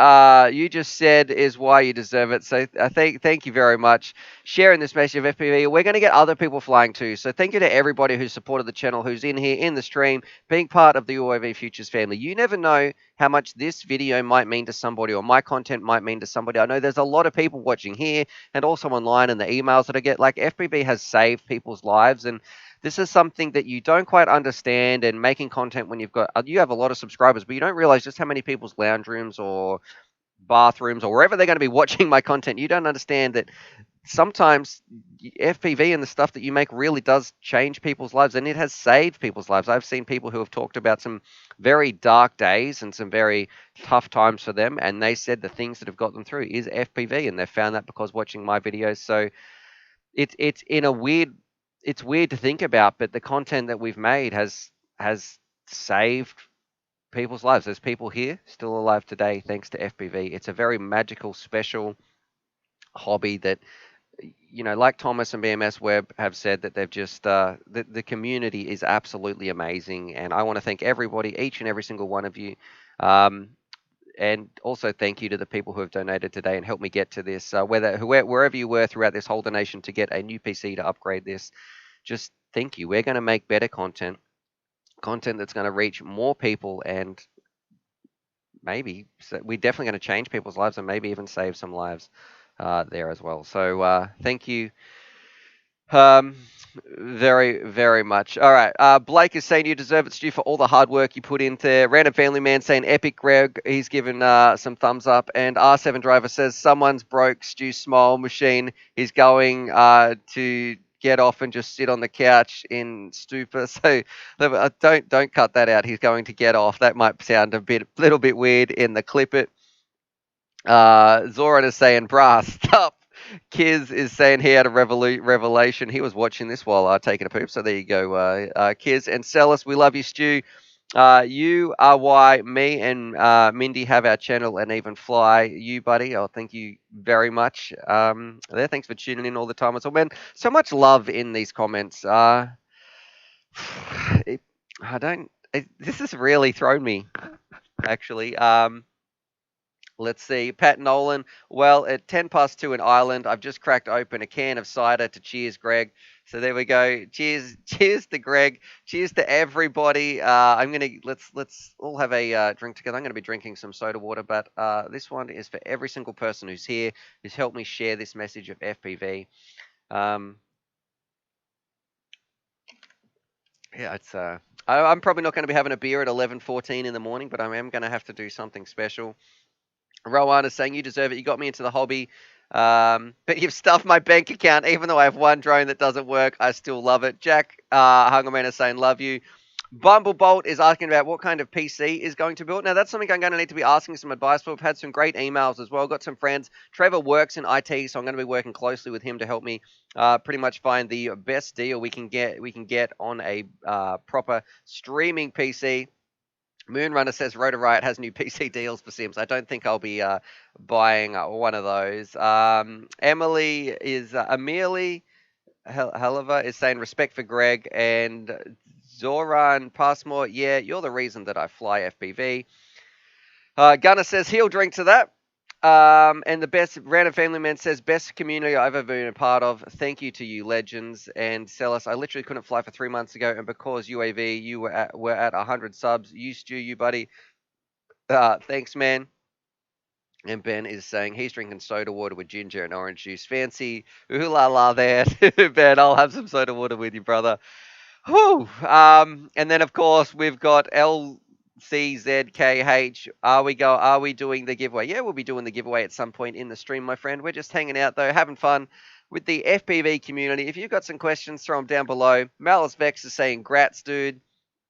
you just said is why you deserve it. So thank you very much. Sharing this message of FPV. We're going to get other people flying too. So thank you to everybody who's supported the channel, who's in here in the stream, being part of the UAV Futures family. You never know how much this video might mean to somebody or my content might mean to somebody. I know there's a lot of people watching here and also online, and the emails that I get. Like, FPV has saved people's lives, and this is something that you don't quite understand, and making content when you have a lot of subscribers, but you don't realize just how many people's lounge rooms or bathrooms or wherever they're going to be watching my content. You don't understand that sometimes FPV and the stuff that you make really does change people's lives, and it has saved people's lives. I've seen people who have talked about some very dark days and some very tough times for them, and they said the things that have got them through is FPV, and they've found that because watching my videos. So it's in a weird it's weird to think about, but the content that we've made has saved people's lives. There's people here still alive today thanks to FPV. It's a very magical, special hobby that, like Thomas and Bmsweb have said, that they've just the community is absolutely amazing, and I want to thank everybody, each and every single one of you. And also thank you to the people who have donated today and helped me get to this. Wherever you were throughout this whole donation to get a new PC to upgrade this, just thank you. We're going to make better content that's going to reach more people, and we're definitely going to change people's lives and maybe even save some lives there as well. So thank you very, very much. All right. Blake is saying you deserve it, Stu, for all the hard work you put into there. Random Family Man saying epic, Greg. He's given some thumbs up. And R7 Driver says someone's broke Stu's smile machine. He's going to get off and just sit on the couch in stupor. So don't cut that out. He's going to get off. That might sound little bit weird in the clip it. Zoran is saying, brah, stop. Kiz is saying he had a revelation. He was watching this while taking a poop. So there you go, Kiz. And Celis, we love you, Stu. You are why me and Mindy have our channel and even fly you, buddy. Oh, thank you very much. Thanks for tuning in all the time. It's all been so much love in these comments. This has really thrown me, actually. Let's see. Pat Nolan. Well, at 2:10 in Ireland, I've just cracked open a can of cider to cheers, Greg. So there we go. Cheers to Greg. Cheers to everybody. Let's all have a drink together. I'm gonna be drinking some soda water, but this one is for every single person who's here, who's helped me share this message of FPV. Yeah, it's I'm probably not going to be having a beer at 11:14 in the morning, but I am going to have to do something special. Rowan is saying, you deserve it. You got me into the hobby. But you've stuffed my bank account. Even though I have one drone that doesn't work, I still love it. Jack Hungerman is saying, love you. Bumblebolt is asking about what kind of PC is going to build. Now, that's something I'm going to need to be asking some advice for. We've had some great emails as well. Got some friends. Trevor works in IT, so I'm going to be working closely with him to help me pretty much find the best deal we can get on a proper streaming PC. Moonrunner says Rotor Riot has new PC deals for Sims. I don't think I'll be buying one of those. Amelie Helliver is saying respect for Greg, and Zoran Passmore, yeah, you're the reason that I fly FPV. Gunner says he'll drink to that. And the best Random Family Man says best community I've ever been a part of. Thank you to you, legends. And Celis, I literally couldn't fly for 3 months ago, and because UAV, you were at 100 subs. You, Stu, you buddy. Thanks, man. And Ben is saying he's drinking soda water with ginger and orange juice. Fancy. Ooh la la there. Ben, I'll have some soda water with you, brother. Whew. And then, of course, we've got CZKH, are we doing the giveaway? Yeah, we'll be doing the giveaway at some point in the stream, my friend. We're just hanging out though, having fun with the FPV community. If you've got some questions, throw them down below. Malice Vex is saying, "Grats, dude."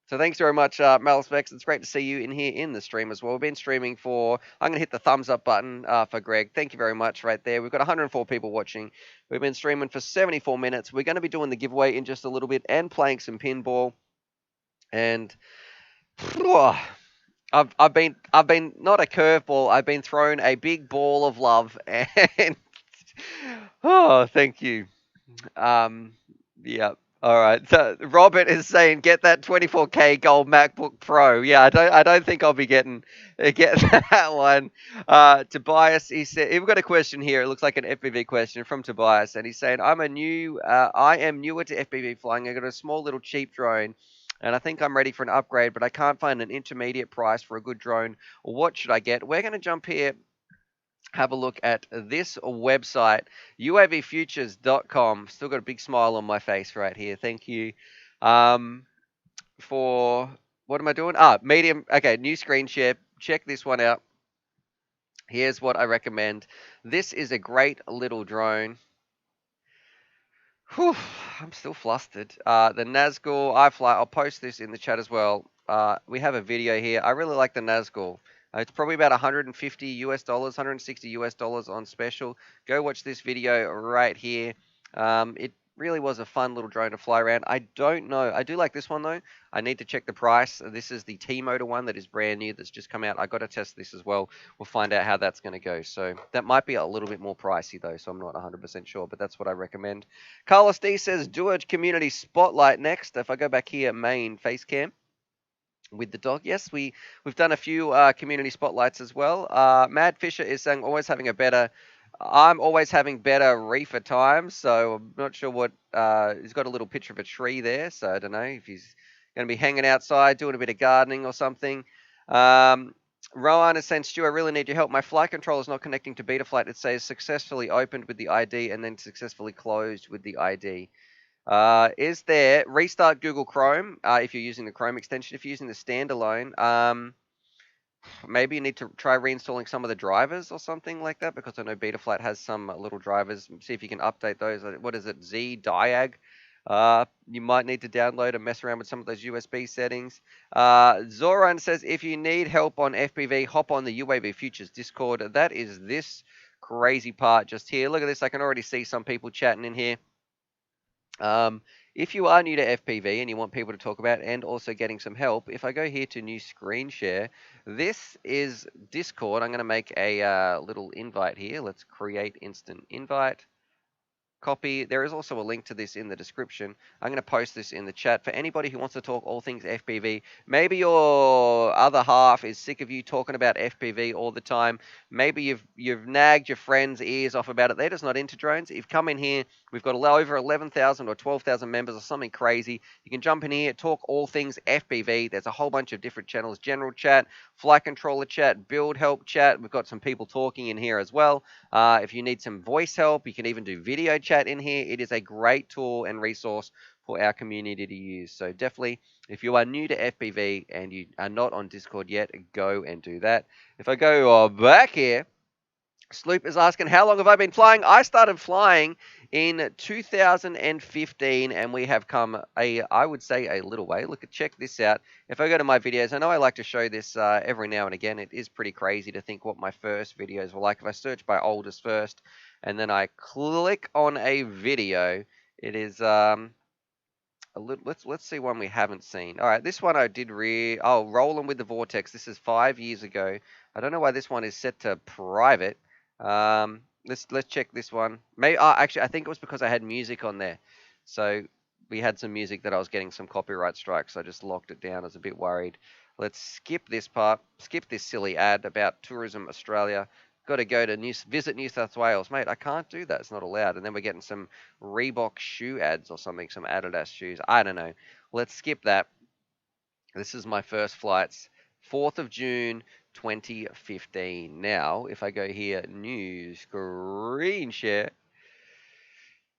So thanks very much, Malice Vex. It's great to see you in here in the stream as well. We've been streaming for, I'm going to hit the thumbs up button for Greg. Thank you very much right there. We've got 104 people watching. We've been streaming for 74 minutes. We're going to be doing the giveaway in just a little bit and playing some pinball. And I've been not a curveball. I've been thrown a big ball of love, and oh, thank you. Yeah. All right. So Robert is saying, get that 24K gold MacBook Pro. Yeah, I don't think I'll be getting that one. Tobias, he said, we've got a question here. It looks like an FPV question from Tobias, and he's saying, I am newer to FPV flying. I got a small little cheap drone, and I think I'm ready for an upgrade, but I can't find an intermediate price for a good drone. What should I get? We're going to jump here, have a look at this website, uavfutures.com. Still got a big smile on my face right here. Thank you. For, what am I doing? Medium. Okay, new screen share. Check this one out. Here's what I recommend. This is a great little drone. Whew, I'm still flustered. The Nazgul iFly, I'll post this in the chat as well. We have a video here. I really like the Nazgul. It's probably about 150 US dollars, 160 US dollars on special. Go watch this video right here. It really was a fun little drone to fly around. I don't know. I do like this one though. I need to check the price. This is the T-Motor one that is brand new that's just come out. I got to test this as well. We'll find out how that's going to go. So that might be a little bit more pricey though, so I'm not 100% sure, but that's what I recommend. Carlos D says, do a community spotlight next. If I go back here, main face cam with the dog. Yes, we've done a few community spotlights as well. Mad Fisher is saying I'm always having better reefer times, so I'm not sure what he's got a little picture of a tree there, so I don't know if he's going to be hanging outside doing a bit of gardening or something. Rowan is saying, Stu, I really need your help. My flight controller is not connecting to Betaflight. It says successfully opened with the ID and then successfully closed with the ID. Is there restart Google Chrome if you're using the Chrome extension? If you're using the standalone, maybe you need to try reinstalling some of the drivers or something like that, because I know Betaflight has some little drivers. See if you can update those. What is it? Z-Diag. You might need to download and mess around with some of those USB settings. Zoran says, if you need help on FPV, hop on the UAV Futures Discord. That is this crazy part just here. Look at this. I can already see some people chatting in here. If you are new to FPV and you want people to talk about and also getting some help, if I go here to new screen share, this is Discord. I'm going to make a little invite here. Let's create instant invite. Copy. There is also a link to this in the description. I'm going to post this in the chat for anybody who wants to talk all things FPV. Maybe your other half is sick of you talking about FPV all the time. Maybe you've nagged your friends' ears off about it. They're just not into drones. If you come in here, we've got over 11,000 or 12,000 members or something crazy. You can jump in here, talk all things FPV. There's a whole bunch of different channels. General chat, flight controller chat, build help chat. We've got some people talking in here as well. If you need some voice help, you can even do video chat in here. It is a great tool and resource for our community to use. So definitely, if you are new to FPV and you are not on Discord yet, go and do that. If I go back here, Sloop is asking, how long have I been flying? I started flying in 2015, and we have come I would say a little way. Check this out. If I go to my videos, I know I like to show this every now and again. It is pretty crazy to think what my first videos were like. If I search by oldest first, and then I click on a video, it is let's see one we haven't seen. All right, this one I did Rolling with the Vortex. This is 5 years ago. I don't know why this one is set to private. Let's check this one. Actually, I think it was because I had music on there. So we had some music that I was getting some copyright strikes. So I just locked it down. I was a bit worried. Let's skip this part. Skip this silly ad about Tourism Australia. Got to go to visit New South Wales. Mate, I can't do that. It's not allowed. And then we're getting some Reebok shoe ads or something, some Adidas shoes. I don't know. Let's skip that. This is my first flights. 4th of June, 2015. Now, if I go here, new screen share,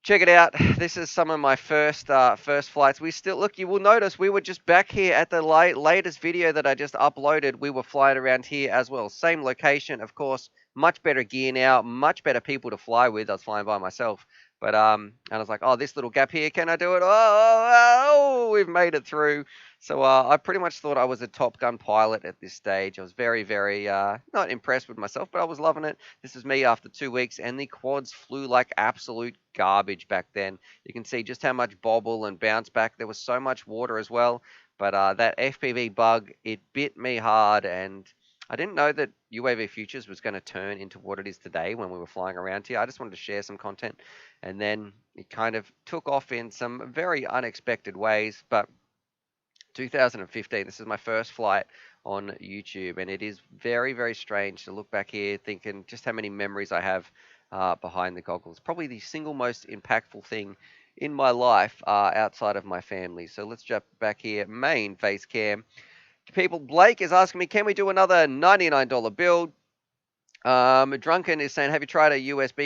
check it out. This is some of my first flights. We still look. You will notice we were just back here at the latest video that I just uploaded. We were flying around here as well. Same location, of course. Much better gear now. Much better people to fly with. I was flying by myself, but and I was like, oh, this little gap here. Can I do it? Oh, we've made it through. So I pretty much thought I was a Top Gun pilot at this stage. I was very, very not impressed with myself, but I was loving it. This is me after 2 weeks, and the quads flew like absolute garbage back then. You can see just how much bobble and bounce back. There was so much water as well, but that FPV bug, it bit me hard, and I didn't know that UAV Futures was going to turn into what it is today when we were flying around here. I just wanted to share some content, and then it kind of took off in some very unexpected ways, but 2015, this is my first flight on YouTube, and it is very, very strange to look back here thinking just how many memories I have behind the goggles. Probably the single most impactful thing in my life outside of my family. So let's jump back here, main face cam. People, Blake is asking me, can we do another $99 build? Drunken is saying, have you tried a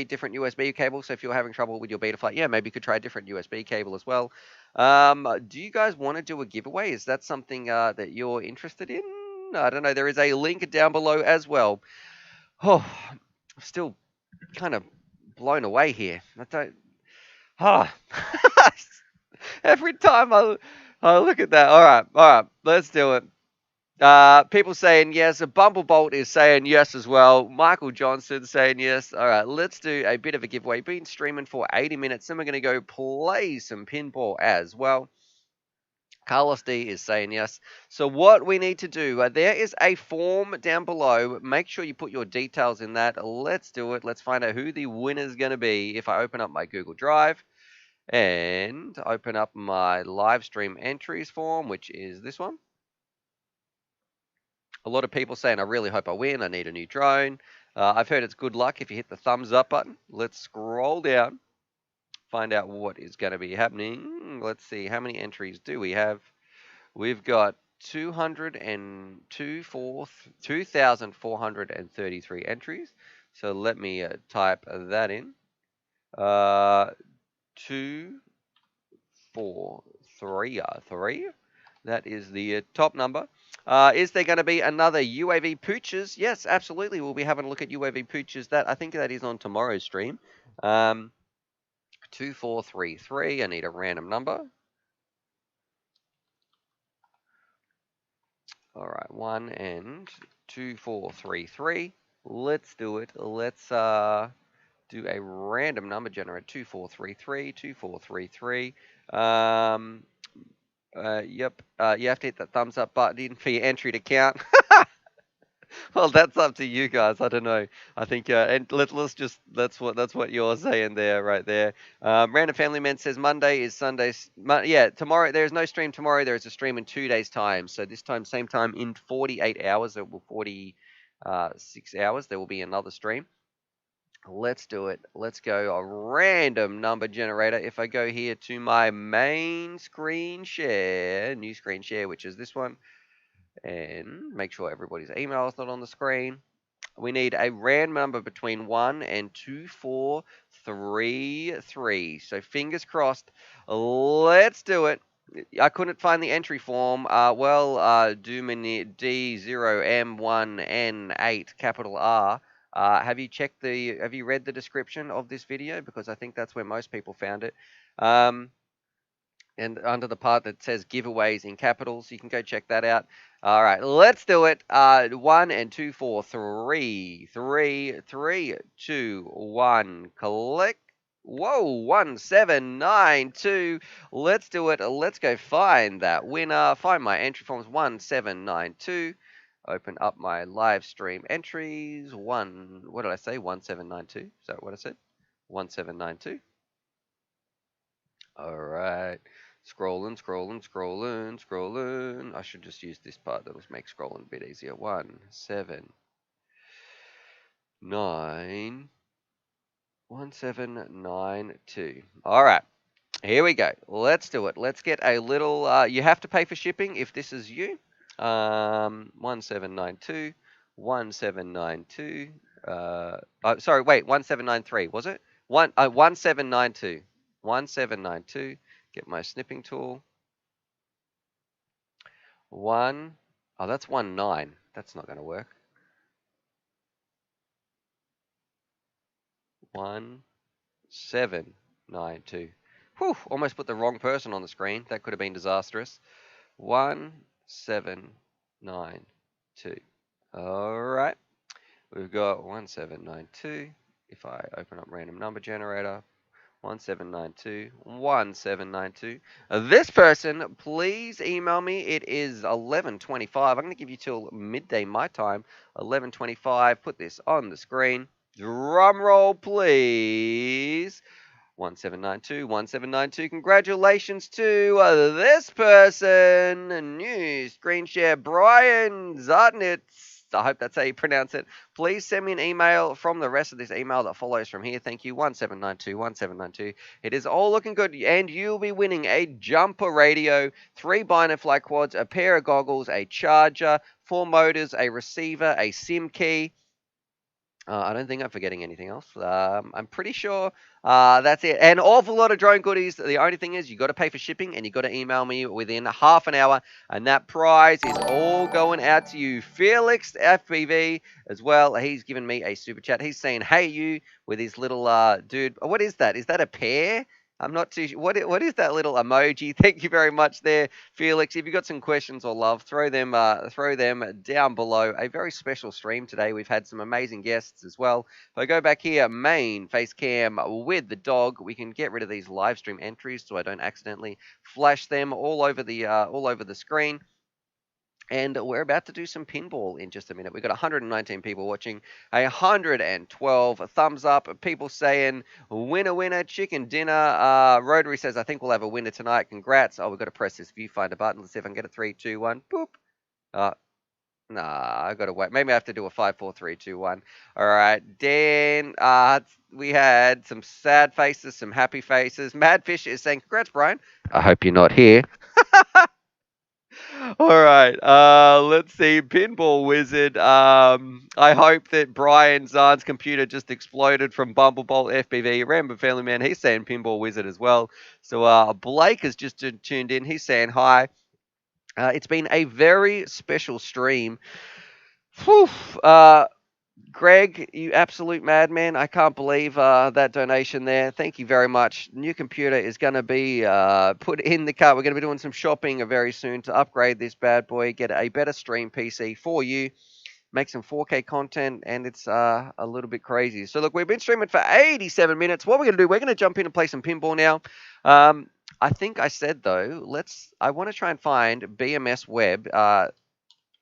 different USB cable? So if you're having trouble with your beta flight, yeah, maybe you could try a different USB cable as well. Do you guys want to do a giveaway? Is that something that you're interested in? I don't know. There is a link down below as well. Oh, I'm still kind of blown away here. I don't. Ah, every time I look at that. All right, let's do it. People saying yes. A Bumblebolt is saying yes as well. Michael Johnson saying yes. All right, let's do a bit of a giveaway. Been streaming for 80 minutes. Then we're going to go play some pinball as well. Carlos D is saying yes. So what we need to do, there is a form down below. Make sure you put your details in that. Let's do it. Let's find out who the winner is going to be. If I open up my Google Drive and open up my live stream entries form, which is this one. A lot of people saying, I really hope I win. I need a new drone. I've heard it's good luck if you hit the thumbs up button. Let's scroll down, find out what is going to be happening. Let's see, how many entries do we have? We've got 2,433 entries. So let me type that in. 243. That is the top number. Is there going to be another UAV Pooches? Yes, absolutely. We'll be having a look at UAV Pooches. I think that is on tomorrow's stream. 2433. I need a random number. All right, 1 and 2433. Let's do it. Let's do a random number generator. 2433. 2433. Yep. You have to hit the thumbs up button for your entry to count. Well, that's up to you guys. I don't know. I think and let's just that's what you're saying there, right there. Random Family Man says Monday is Sunday. Yeah, tomorrow there is no stream tomorrow. There is a stream in 2 days' time. So this time, same time in 48 hours. It will 46 hours. There will be another stream. Let's do it. Let's go a random number generator. If I go here to my main screen share, new screen share, which is this one, and make sure everybody's email is not on the screen. We need a random number between 1 and 2433. So fingers crossed. Let's do it. I couldn't find the entry form. Dumini D0M1N8 capital R. Have you read the description of this video? Because I think that's where most people found it. And under the part that says giveaways in capitals, you can go check that out. All right, let's do it. 1 and 243. 3, 3, 2, 1. Click. Whoa, 1792. Let's do it. Let's go find that winner. Find my entry forms 1792. Open up my live stream entries. What did I say? 1792. Is that what I said? 1792. All right. Scrolling. I should just use this part. That'll make scrolling a bit easier. 1792. All right. Here we go. Let's do it. Let's get a little. You have to pay for shipping if this is you. 1792. 1792. Sorry, wait. 1793. Was it? 1792. 1792. Get my snipping tool. Oh, that's 19. That's not going to work. 1792. Whew, almost put the wrong person on the screen. That could have been disastrous. 1792. All right. We've got 1792. If I open up random number generator, 1792, 1792. This person, please email me. It is 11:25. I'm going to give you till midday my time. 11:25. Put this on the screen. Drum roll, please. 1792, 1792. Congratulations to this person. New screen share, Brian Zartnitz. I hope that's how you pronounce it. Please send me an email from the rest of this email that follows from here. Thank you. 1792, 1792. It is all looking good, and you'll be winning a jumper radio, 3 binder flight quads, a pair of goggles, a charger, 4 motors, a receiver, a SIM key. I don't think I'm forgetting anything else. I'm pretty sure that's it. An awful lot of drone goodies. The only thing is you got to pay for shipping and you got to email me within half an hour. And that prize is all going out to you. Felix FPV as well. He's given me a super chat. He's saying, hey, you, with his little dude. What is that? Is that a pear? I'm not too sure. What is that little emoji? Thank you very much there, Felix. If you've got some questions or love, throw them down below. A very special stream today. We've had some amazing guests as well. If I go back here, main face cam with the dog, we can get rid of these live stream entries so I don't accidentally flash them all over the screen. And we're about to do some pinball in just a minute. We've got 119 people watching, 112 thumbs up, people saying, winner, winner, chicken dinner. Rotary says, I think we'll have a winner tonight. Congrats. Oh, we've got to press this viewfinder button. Let's see if I can get a 3, 2, 1. Boop. Nah, I've got to wait. Maybe I have to do a 5, 4, 3, 2, 1. All right, Dan, we had some sad faces, some happy faces. Madfish is saying, congrats, Brian. I hope you're not here. All right, let's see. Pinball Wizard. I hope that Brian Zahn's computer just exploded from Bumblebolt FPV. Rambler Family Man, he's saying Pinball Wizard as well. So Blake has just tuned in. He's saying hi. It's been a very special stream. Whew. Greg, you absolute madman. I can't believe that donation there. Thank you very much. New computer is going to be put in the cart. We're going to be doing some shopping very soon to upgrade this bad boy, get a better stream PC for you, make some 4K content, and it's a little bit crazy. So, look, we've been streaming for 87 minutes. What we're going to do, we're going to jump in and play some pinball now. I think I said, though, I want to try and find Bmsweb.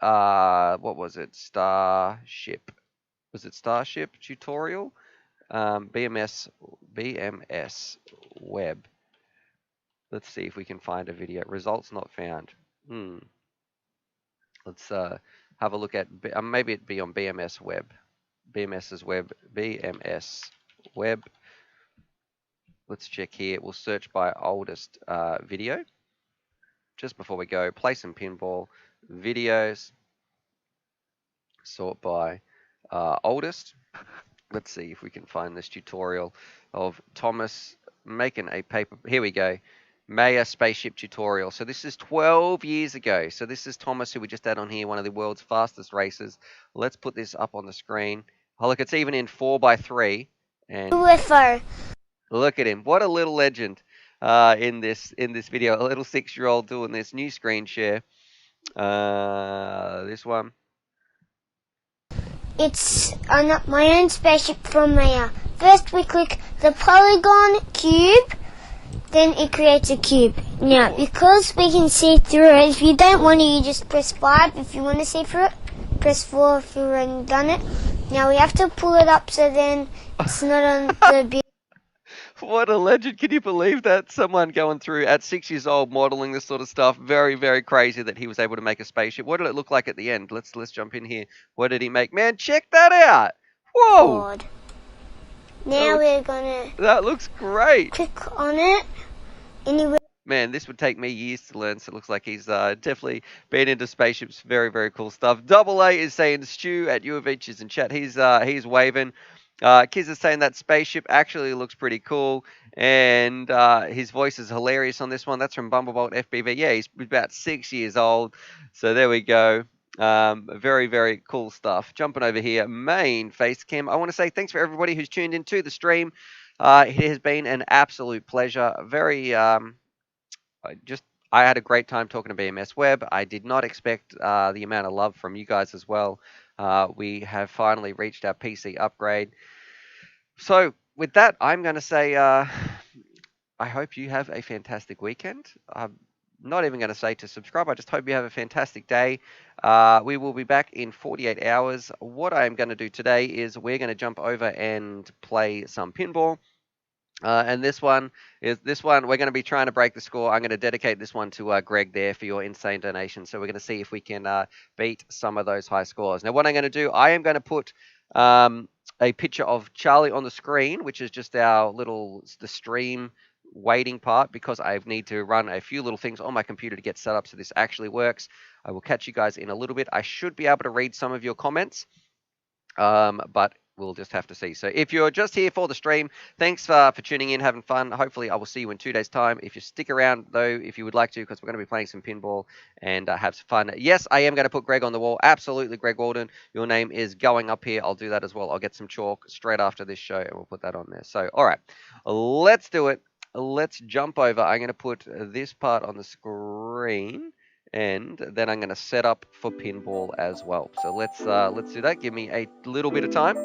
What was it? Starship. Was it Starship tutorial? BMS Web. Let's see if we can find a video. Results not found. Let's have a look at, maybe it'd be on BMS Web. BMS's web. BMS Web. Let's check here. We'll search by oldest video. Just before we go, play some pinball videos. Sort by oldest. Let's see if we can find this tutorial of Thomas making a paper. Here we go. Maya spaceship tutorial. So this is 12 years ago. So this is Thomas, who we just had on here, one of the world's fastest racers. Let's put this up on the screen. Oh, look, it's even in 4x3. And UFO. Look at him. What a little legend in this video. A little 6-year-old doing this. New screen share. This one. It's my own spaceship from Maya. First we click the polygon cube, then it creates a cube. Now, because we can see through it, if you don't want to, you just press 5. If you want to see through it, press 4 if you've already done it. Now we have to pull it up so then it's not on the big... What a legend. Can you believe that? Someone going through at 6 years old modeling this sort of stuff. Very, very crazy that he was able to make a spaceship. What did it look like at the end? Let's jump in here. What did he make? Man, check that out. Whoa. God. Now we're going to... That looks great. Click on it. Anyway. Man, this would take me years to learn, so it looks like he's definitely been into spaceships. Very, very cool stuff. Double A is saying Stu at U of H is in chat. He's waving. Kiz is saying that spaceship actually looks pretty cool, and his voice is hilarious on this one. That's from Bumblebolt FPV. Yeah, he's about 6 years old. So there we go. Very, very cool stuff. Jumping over here, main face cam. I want to say thanks for everybody who's tuned into the stream. It has been an absolute pleasure. I had a great time talking to Bmsweb. I did not expect the amount of love from you guys as well. We have finally reached our PC upgrade. So with that, I'm going to say I hope you have a fantastic weekend. I'm not even going to say to subscribe. I just hope you have a fantastic day. We will be back in 48 hours. What I'm going to do today is we're going to jump over and play some pinball. And this one we're going to be trying to break the score. I'm going to dedicate this one to Greg there for your insane donation. So we're going to see if we can beat some of those high scores. Now, what I'm going to do, I am going to put a picture of Charlie on the screen, which is just the stream waiting part, because I need to run a few little things on my computer to get set up so this actually works. I will catch you guys in a little bit. I should be able to read some of your comments, but we'll just have to see. So if you're just here for the stream, thanks for tuning in, having fun. Hopefully I will see you in 2 days' time. If you stick around, though, if you would like to, because we're going to be playing some pinball and have some fun. Yes, I am going to put Greg on the wall. Absolutely, Greg Walden. Your name is going up here. I'll do that as well. I'll get some chalk straight after this show, and we'll put that on there. So, all right, let's do it. Let's jump over. I'm going to put this part on the screen, and then I'm going to set up for pinball as well. So let's do that. Give me a little bit of time.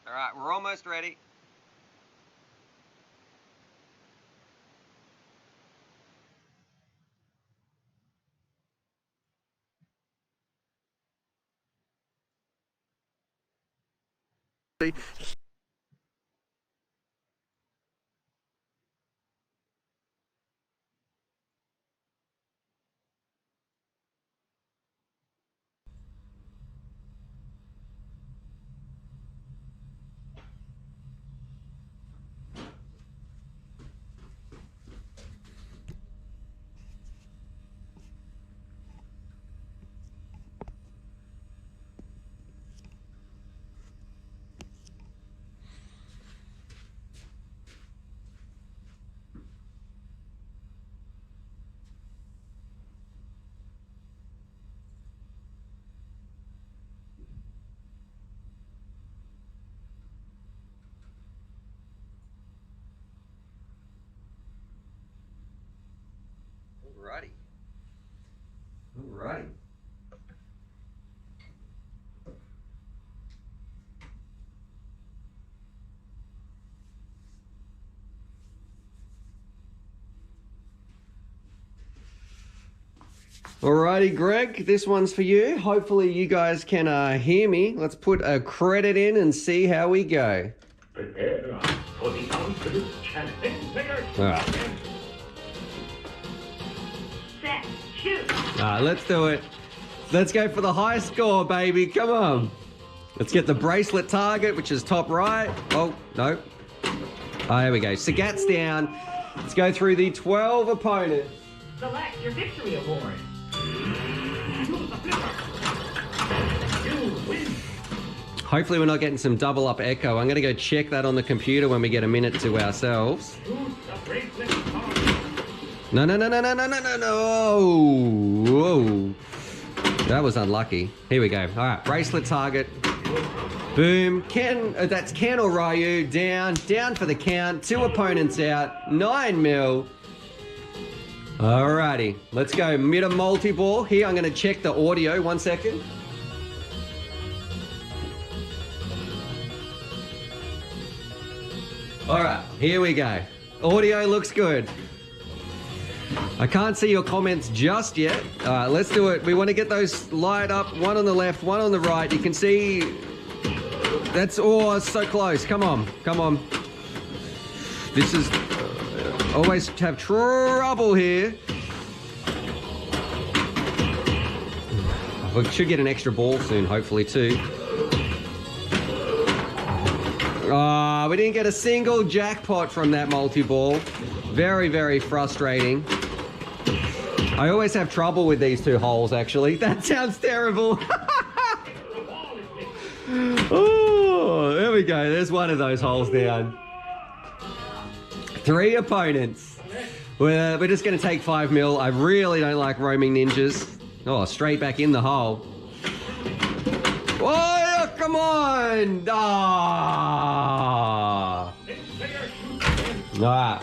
All right, we're almost ready. Alrighty. Alrighty. Alrighty, Greg, this one's for you. Hopefully you guys can hear me. Let's put a credit in and see how we go. Prepare for the ultimate challenge. Alright. Set, shoot. Alright, let's do it. Let's go for the high score, baby. Come on. Let's get the bracelet target, which is top right. Oh, no. Oh, here we go. Sagat's down. Let's go through the 12 opponents. Select your victory award. Use the flipper. You win. Hopefully we're not getting some double up echo. I'm going to go check that on the computer when we get a minute to ourselves. Use the bracelet card. No, no, no, no, no, no, no, no, no. Whoa. That was unlucky. Here we go. All right, bracelet target. Boom. That's Ken or Ryu. Down for the count. 2 opponents out. 9 mil. Alrighty. Let's go. Mid a multi-ball. Here, I'm going to check the audio. 1 second. Alright, here we go. Audio looks good. I can't see your comments just yet. Alright, let's do it. We want to get those light up. One on the left, one on the right. You can see... That's... Oh, it's so close. Come on. Come on. This is... always have trouble here. We should get an extra ball soon, hopefully, too. Oh, we didn't get a single jackpot from that multi-ball. Very, very frustrating. I always have trouble with these 2 holes, actually. That sounds terrible. Oh, there we go. There's one of those holes down. 3 opponents. We're just going to take 5 mil. I really don't like roaming ninjas. Oh, straight back in the hole. Oh, come on! Ah! Alright,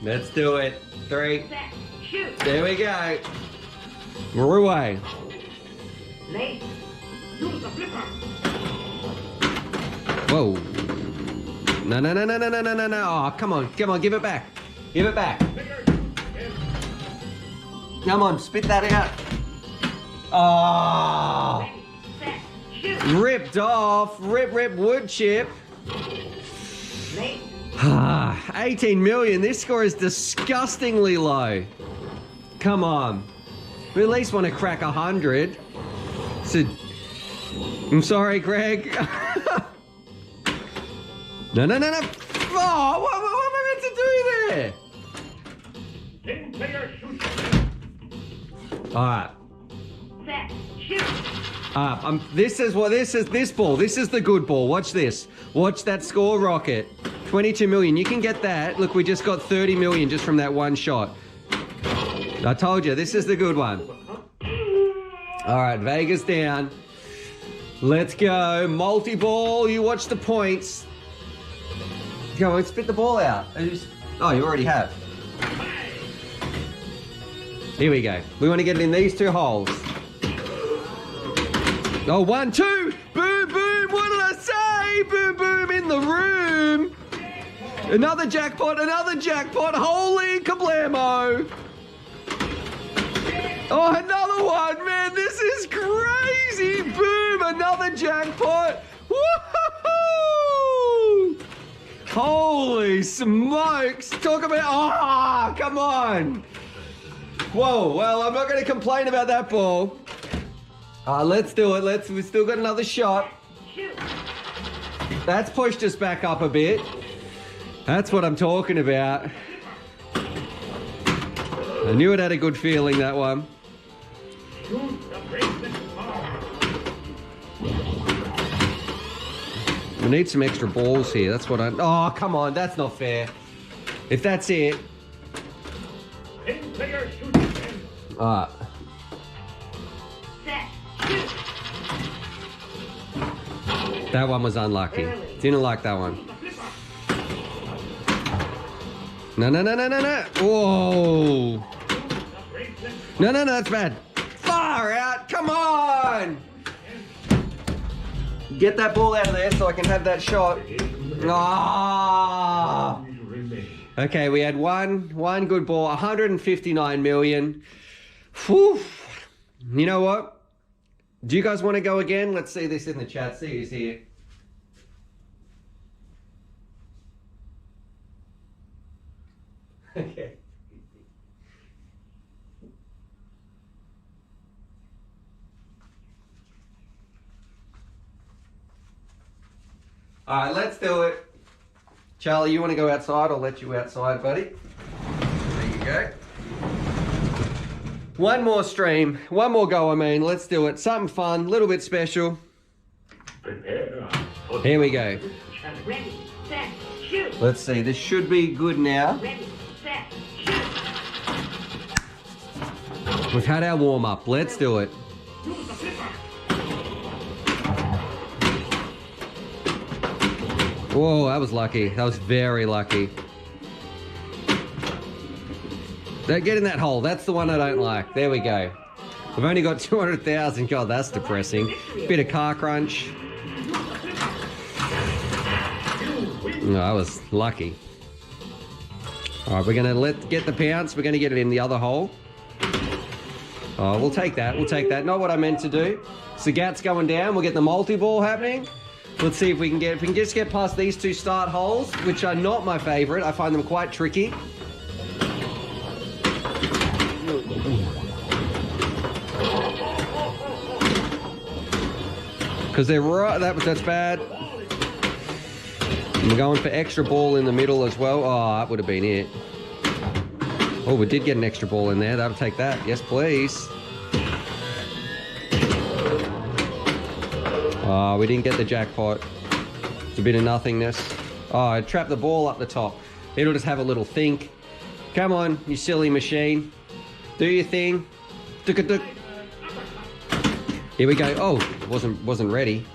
let's do it. 3. Set, shoot. There we go. We're away. Late. Use the flipper. Whoa. No, no, no, no, no, no, no, no, no. Oh, come on, come on, give it back. Give it back. Come on, spit that out. Oh. Set, shoot. Ripped off. Rip wood chip. Late. 18 million. This score is disgustingly low. Come on. We at least want to crack 100. So, I'm sorry, Greg. No, no, no, no. Oh, what am I meant to do there? 10 player shoot. Alright. Set, shoot. This ball. This is the good ball. Watch this. Watch that score rocket. 22 million. You can get that. Look, we just got 30 million just from that one shot. I told you, this is the good one. Alright, Vegas down. Let's go. Multi-ball. You watch the points. Go on, spit the ball out. Oh, you already have. Here we go. We want to get it in these 2 holes. Oh, 1, 2. Boom, boom. What did I say? Boom, boom. In the room. Another jackpot, another jackpot. Holy kablamo. Oh, another one, man. This is crazy. Boom, another jackpot. Woohoo! Holy smokes. Talk about, come on. Whoa, well, I'm not going to complain about that ball. Let's do it. We've still got another shot. That's pushed us back up a bit. That's what I'm talking about. I knew it had a good feeling, that one. We need some extra balls here. That's what I... Oh, come on. That's not fair. If that's it... Alright. That one was unlucky. Didn't like that one. No. Whoa. No, that's bad. Far out. Come on. Get that ball out of there so I can have that shot. Ah. Okay, we had one good ball. 159 million. Whew. You know what? Do you guys want to go again? Let's see this in the chat. See who's here. Okay. All right, let's do it. Charlie, you want to go outside? I'll let you outside, buddy. There you go. One more stream. One more go, I mean. Let's do it. Something fun, a little bit special. Here we go. Ready, set, shoot. Let's see. This should be good now. Ready, set, shoot. We've had our warm-up. Let's do it. Whoa, that was lucky. That was very lucky. Don't get in that hole. That's the one I don't like. There we go. We've only got 200,000. God, that's depressing. Bit of car crunch. No, I was lucky. All right, we're gonna get the pounce. We're gonna get it in the other hole. Oh, we'll take that. We'll take that. Not what I meant to do. Sagat's going down. We'll get the multi-ball happening. Let's see if we can just get past these two start holes, which are not my favorite. I find them quite tricky. Because they're right, that's bad. And we're going for extra ball in the middle as well. Oh, that would have been it. Oh, we did get an extra ball in there. That'll take that. Yes, please. Oh, we didn't get the jackpot. It's a bit of nothingness. Oh, I trapped the ball up the top. It'll just have a little think. Come on, you silly machine. Do your thing. Duk-a-duk. Here we go. Oh, wasn't ready.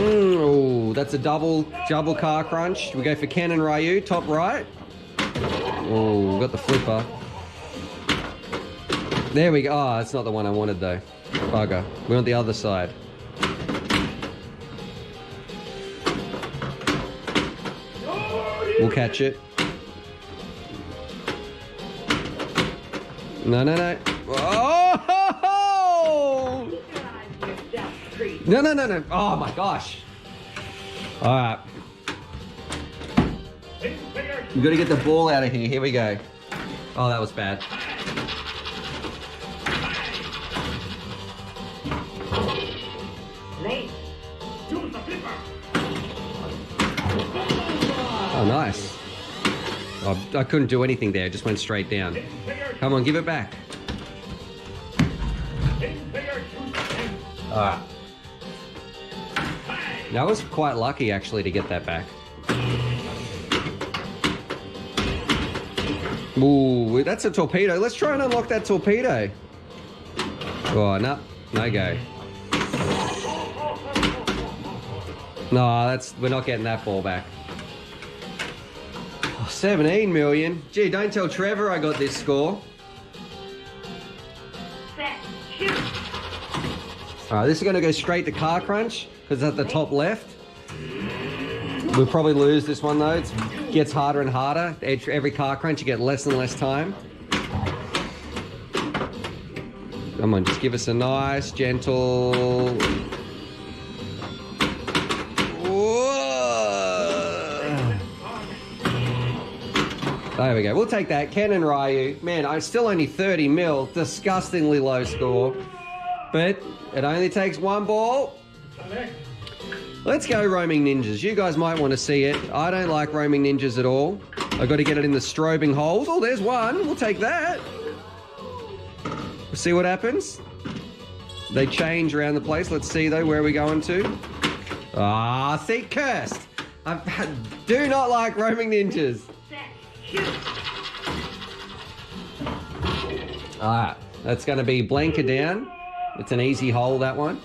Oh, that's a double car crunch. We go for Ken and Ryu, top right. Oh, we got the flipper. There we go. Oh, that's not the one I wanted though. Bugger. We want the other side. We'll catch it. No. Oh! No. Oh my gosh. All right. We've got to get the ball out of here. Here we go. Oh, that was bad. Oh, nice. Oh, I couldn't do anything there. It just went straight down. Come on, give it back. All right. I was quite lucky, actually, to get that back. Ooh, that's a torpedo. Let's try and unlock that torpedo. Oh, no go. No, we're not getting that ball back. 17 million. Gee, don't tell Trevor I got this score. Set, shoot. All right, this is going to go straight to car crunch because it's at the top left. We'll probably lose this one though. It gets harder and harder. Every car crunch, you get less and less time. Come on, just give us a nice, gentle... There we go. We'll take that. Ken and Ryu. Man, I'm still only 30 mil. Disgustingly low score. But it only takes one ball. Let's go roaming ninjas. You guys might want to see it. I don't like roaming ninjas at all. I've got to get it in the strobing holes. Oh, there's one. We'll take that. We'll see what happens. They change around the place. Let's see, though, where are we going to? Ah, see, cursed. I do not like roaming ninjas. Alright, that's going to be Blanca down. It's an easy hole, that one.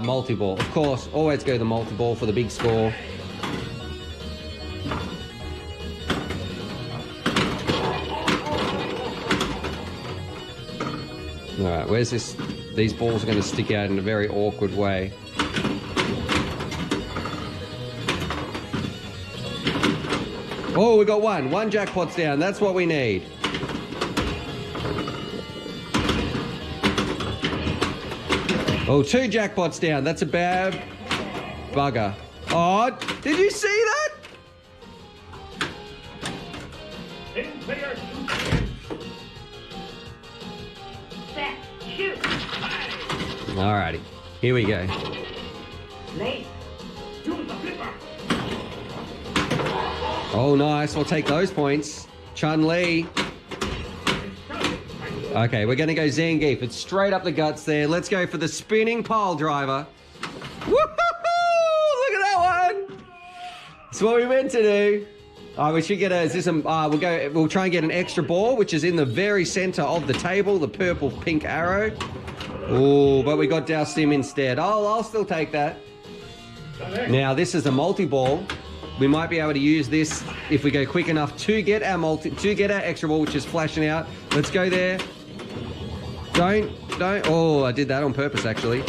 Multi-ball. Of course, always go the multi-ball for the big score. Alright, where's this? These balls are going to stick out in a very awkward way. Oh, we got one. One jackpot's down. That's what we need. Oh, 2 jackpots down. That's a bad bugger. Oh, did you see that? Alrighty. Here we go. Oh, nice. We'll take those points. Chun-Li. Okay, we're going to go Zangief. It's straight up the guts there. Let's go for the spinning pile driver. Woohoo! Look at that one. That's what we meant to do. We should get a... We'll try and get an extra ball, which is in the very center of the table, the purple pink arrow. Oh, but we got doused him instead. Oh, I'll still take that. Now, this is a multi-ball. We might be able to use this if we go quick enough to get our extra ball, which is flashing out. Let's go there. Don't. Oh, I did that on purpose, actually.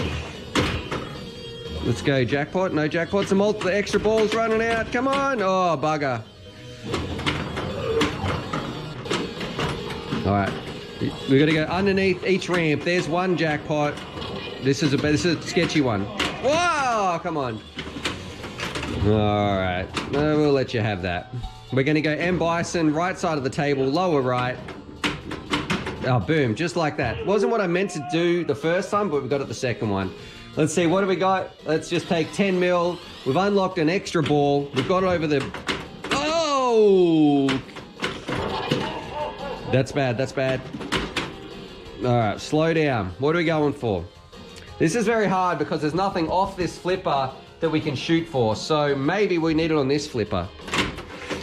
Let's go jackpot. No jackpots. The extra ball's running out. Come on. Oh, bugger. All right. We've got to go underneath each ramp. There's one jackpot. This is a sketchy one. Whoa! Come on. All right. We'll let you have that. We're going to go M. Bison, right side of the table, lower right. Oh, boom. Just like that. Wasn't what I meant to do the first time, but we got it the second one. Let's see. What do we got? Let's just take 10 mil. We've unlocked an extra ball. We've got it over the... Oh! That's bad. That's bad. All right. Slow down. What are we going for? This is very hard because there's nothing off this flipper that we can shoot for. So maybe we need it on this flipper.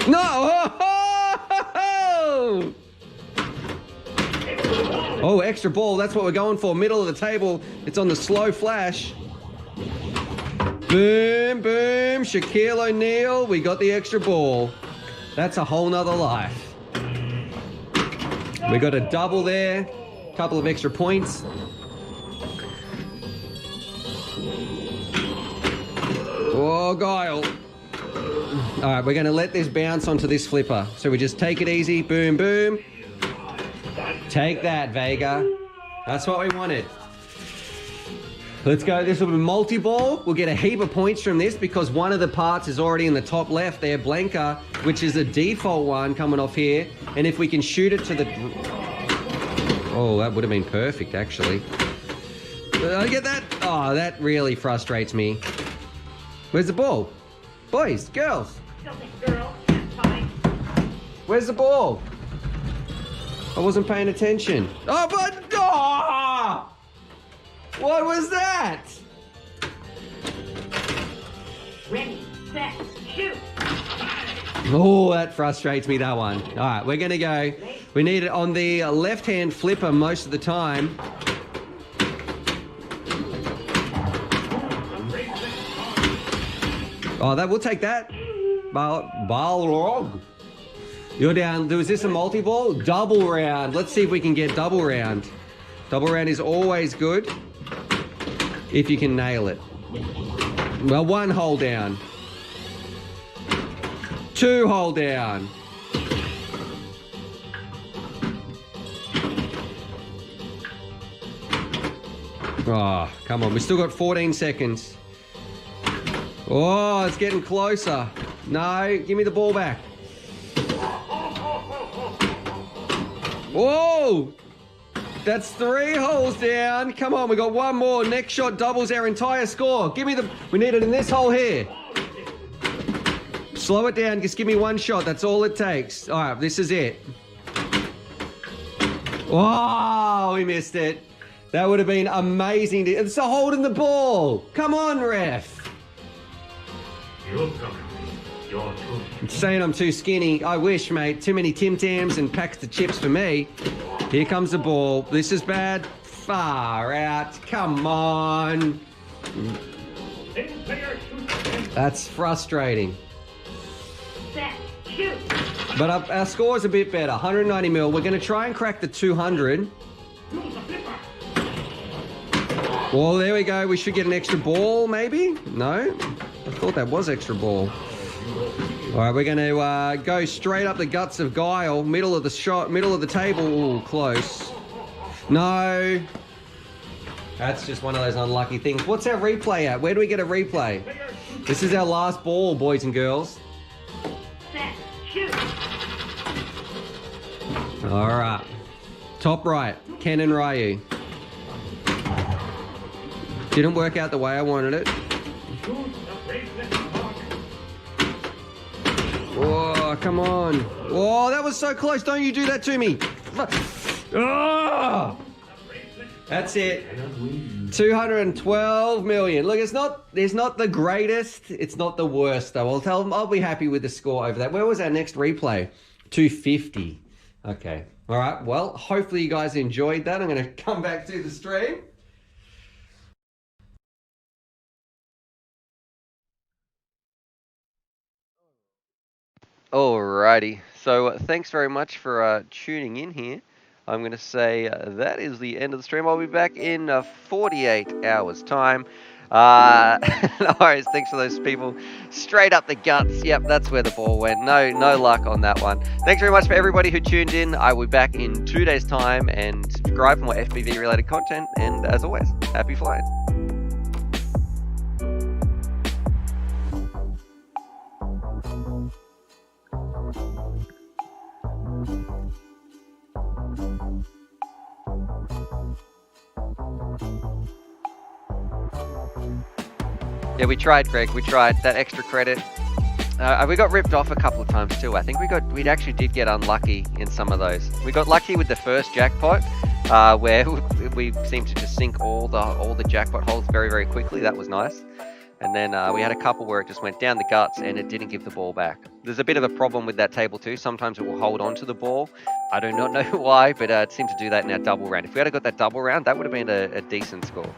No! Oh, extra ball. That's what we're going for. Middle of the table. It's on the slow flash. Boom, boom. Shaquille O'Neal. We got the extra ball. That's a whole nother life. We got a double there. Couple of extra points. Oh, Guile. All right, we're going to let this bounce onto this flipper. So we just take it easy. Boom, boom. Take that, Vega. That's what we wanted. Let's go. This will be multi-ball. We'll get a heap of points from this because one of the parts is already in the top left there, Blanca, which is the default one coming off here. And if we can shoot it to the... Oh, that would have been perfect, actually. Did I get that? Oh, that really frustrates me. Where's the ball? Boys, girls. Girl, that's fine. Where's the ball? I wasn't paying attention. Oh, but... Oh! What was that? Ready, set, shoot. Oh, that frustrates me, that one. All right, we're going to go. We need it on the left-hand flipper most of the time. Oh, we'll take that. Balrog. You're down. Was this a multi-ball? Double round. Let's see if we can get double round. Double round is always good if you can nail it. Well, 1 hole down. 2 hole down. Oh, come on. We still got 14 seconds. Oh, it's getting closer. No, give me the ball back. Whoa! That's 3 holes down. Come on, we got 1 more. Next shot doubles our entire score. Give me the... We need it in this hole here. Slow it down. Just give me 1 shot. That's all it takes. All right, this is it. Oh, we missed it. That would have been amazing. It's a holding the ball. Come on, ref. I'm saying I'm too skinny. I wish, mate. Too many Tim Tams and packs of chips for me. Here comes the ball. This is bad. Far out. Come on. That's frustrating. Set, shoot. But our score's a bit better. 190 mil. We're going to try and crack the 200. Well, there we go. We should get an extra ball, maybe? No? I thought that was extra ball. All right, we're going to go straight up the guts of Guile. Middle of the shot, middle of the table. Ooh, close. No. That's just one of those unlucky things. What's our replay at? Where do we get a replay? This is our last ball, boys and girls. Set, shoot. All right. Top right, Ken and Ryu. Didn't work out the way I wanted it. Oh, come on. Oh, that was so close. Don't you do that to me. Oh, that's it. 212 million. Look, it's not the greatest. It's not the worst, though. I'll tell them I'll be happy with the score over that. Where was our next replay? 250. Okay. All right. Well, hopefully you guys enjoyed that. I'm going to come back to the stream. Alrighty, so thanks very much for tuning in here. I'm going to say that is the end of the stream. I'll be back in 48 hours time. No worries, thanks for those people. Straight up the guts. Yep, that's where the ball went. No luck on that one. Thanks very much for everybody who tuned in. I will be back in 2 days time, and subscribe for more FPV related content. And as always, happy flying. Yeah, we tried, Greg. We tried that extra credit. We got ripped off a couple of times too. I think we actually did get unlucky in some of those. We got lucky with the first jackpot, where we seemed to just sink all the jackpot holes very, very quickly. That was nice. And then we had a couple where it just went down the guts and it didn't give the ball back. There's a bit of a problem with that table too. Sometimes it will hold on to the ball. I do not know why, but it seemed to do that in our double round. If we had got that double round, that would have been a decent score.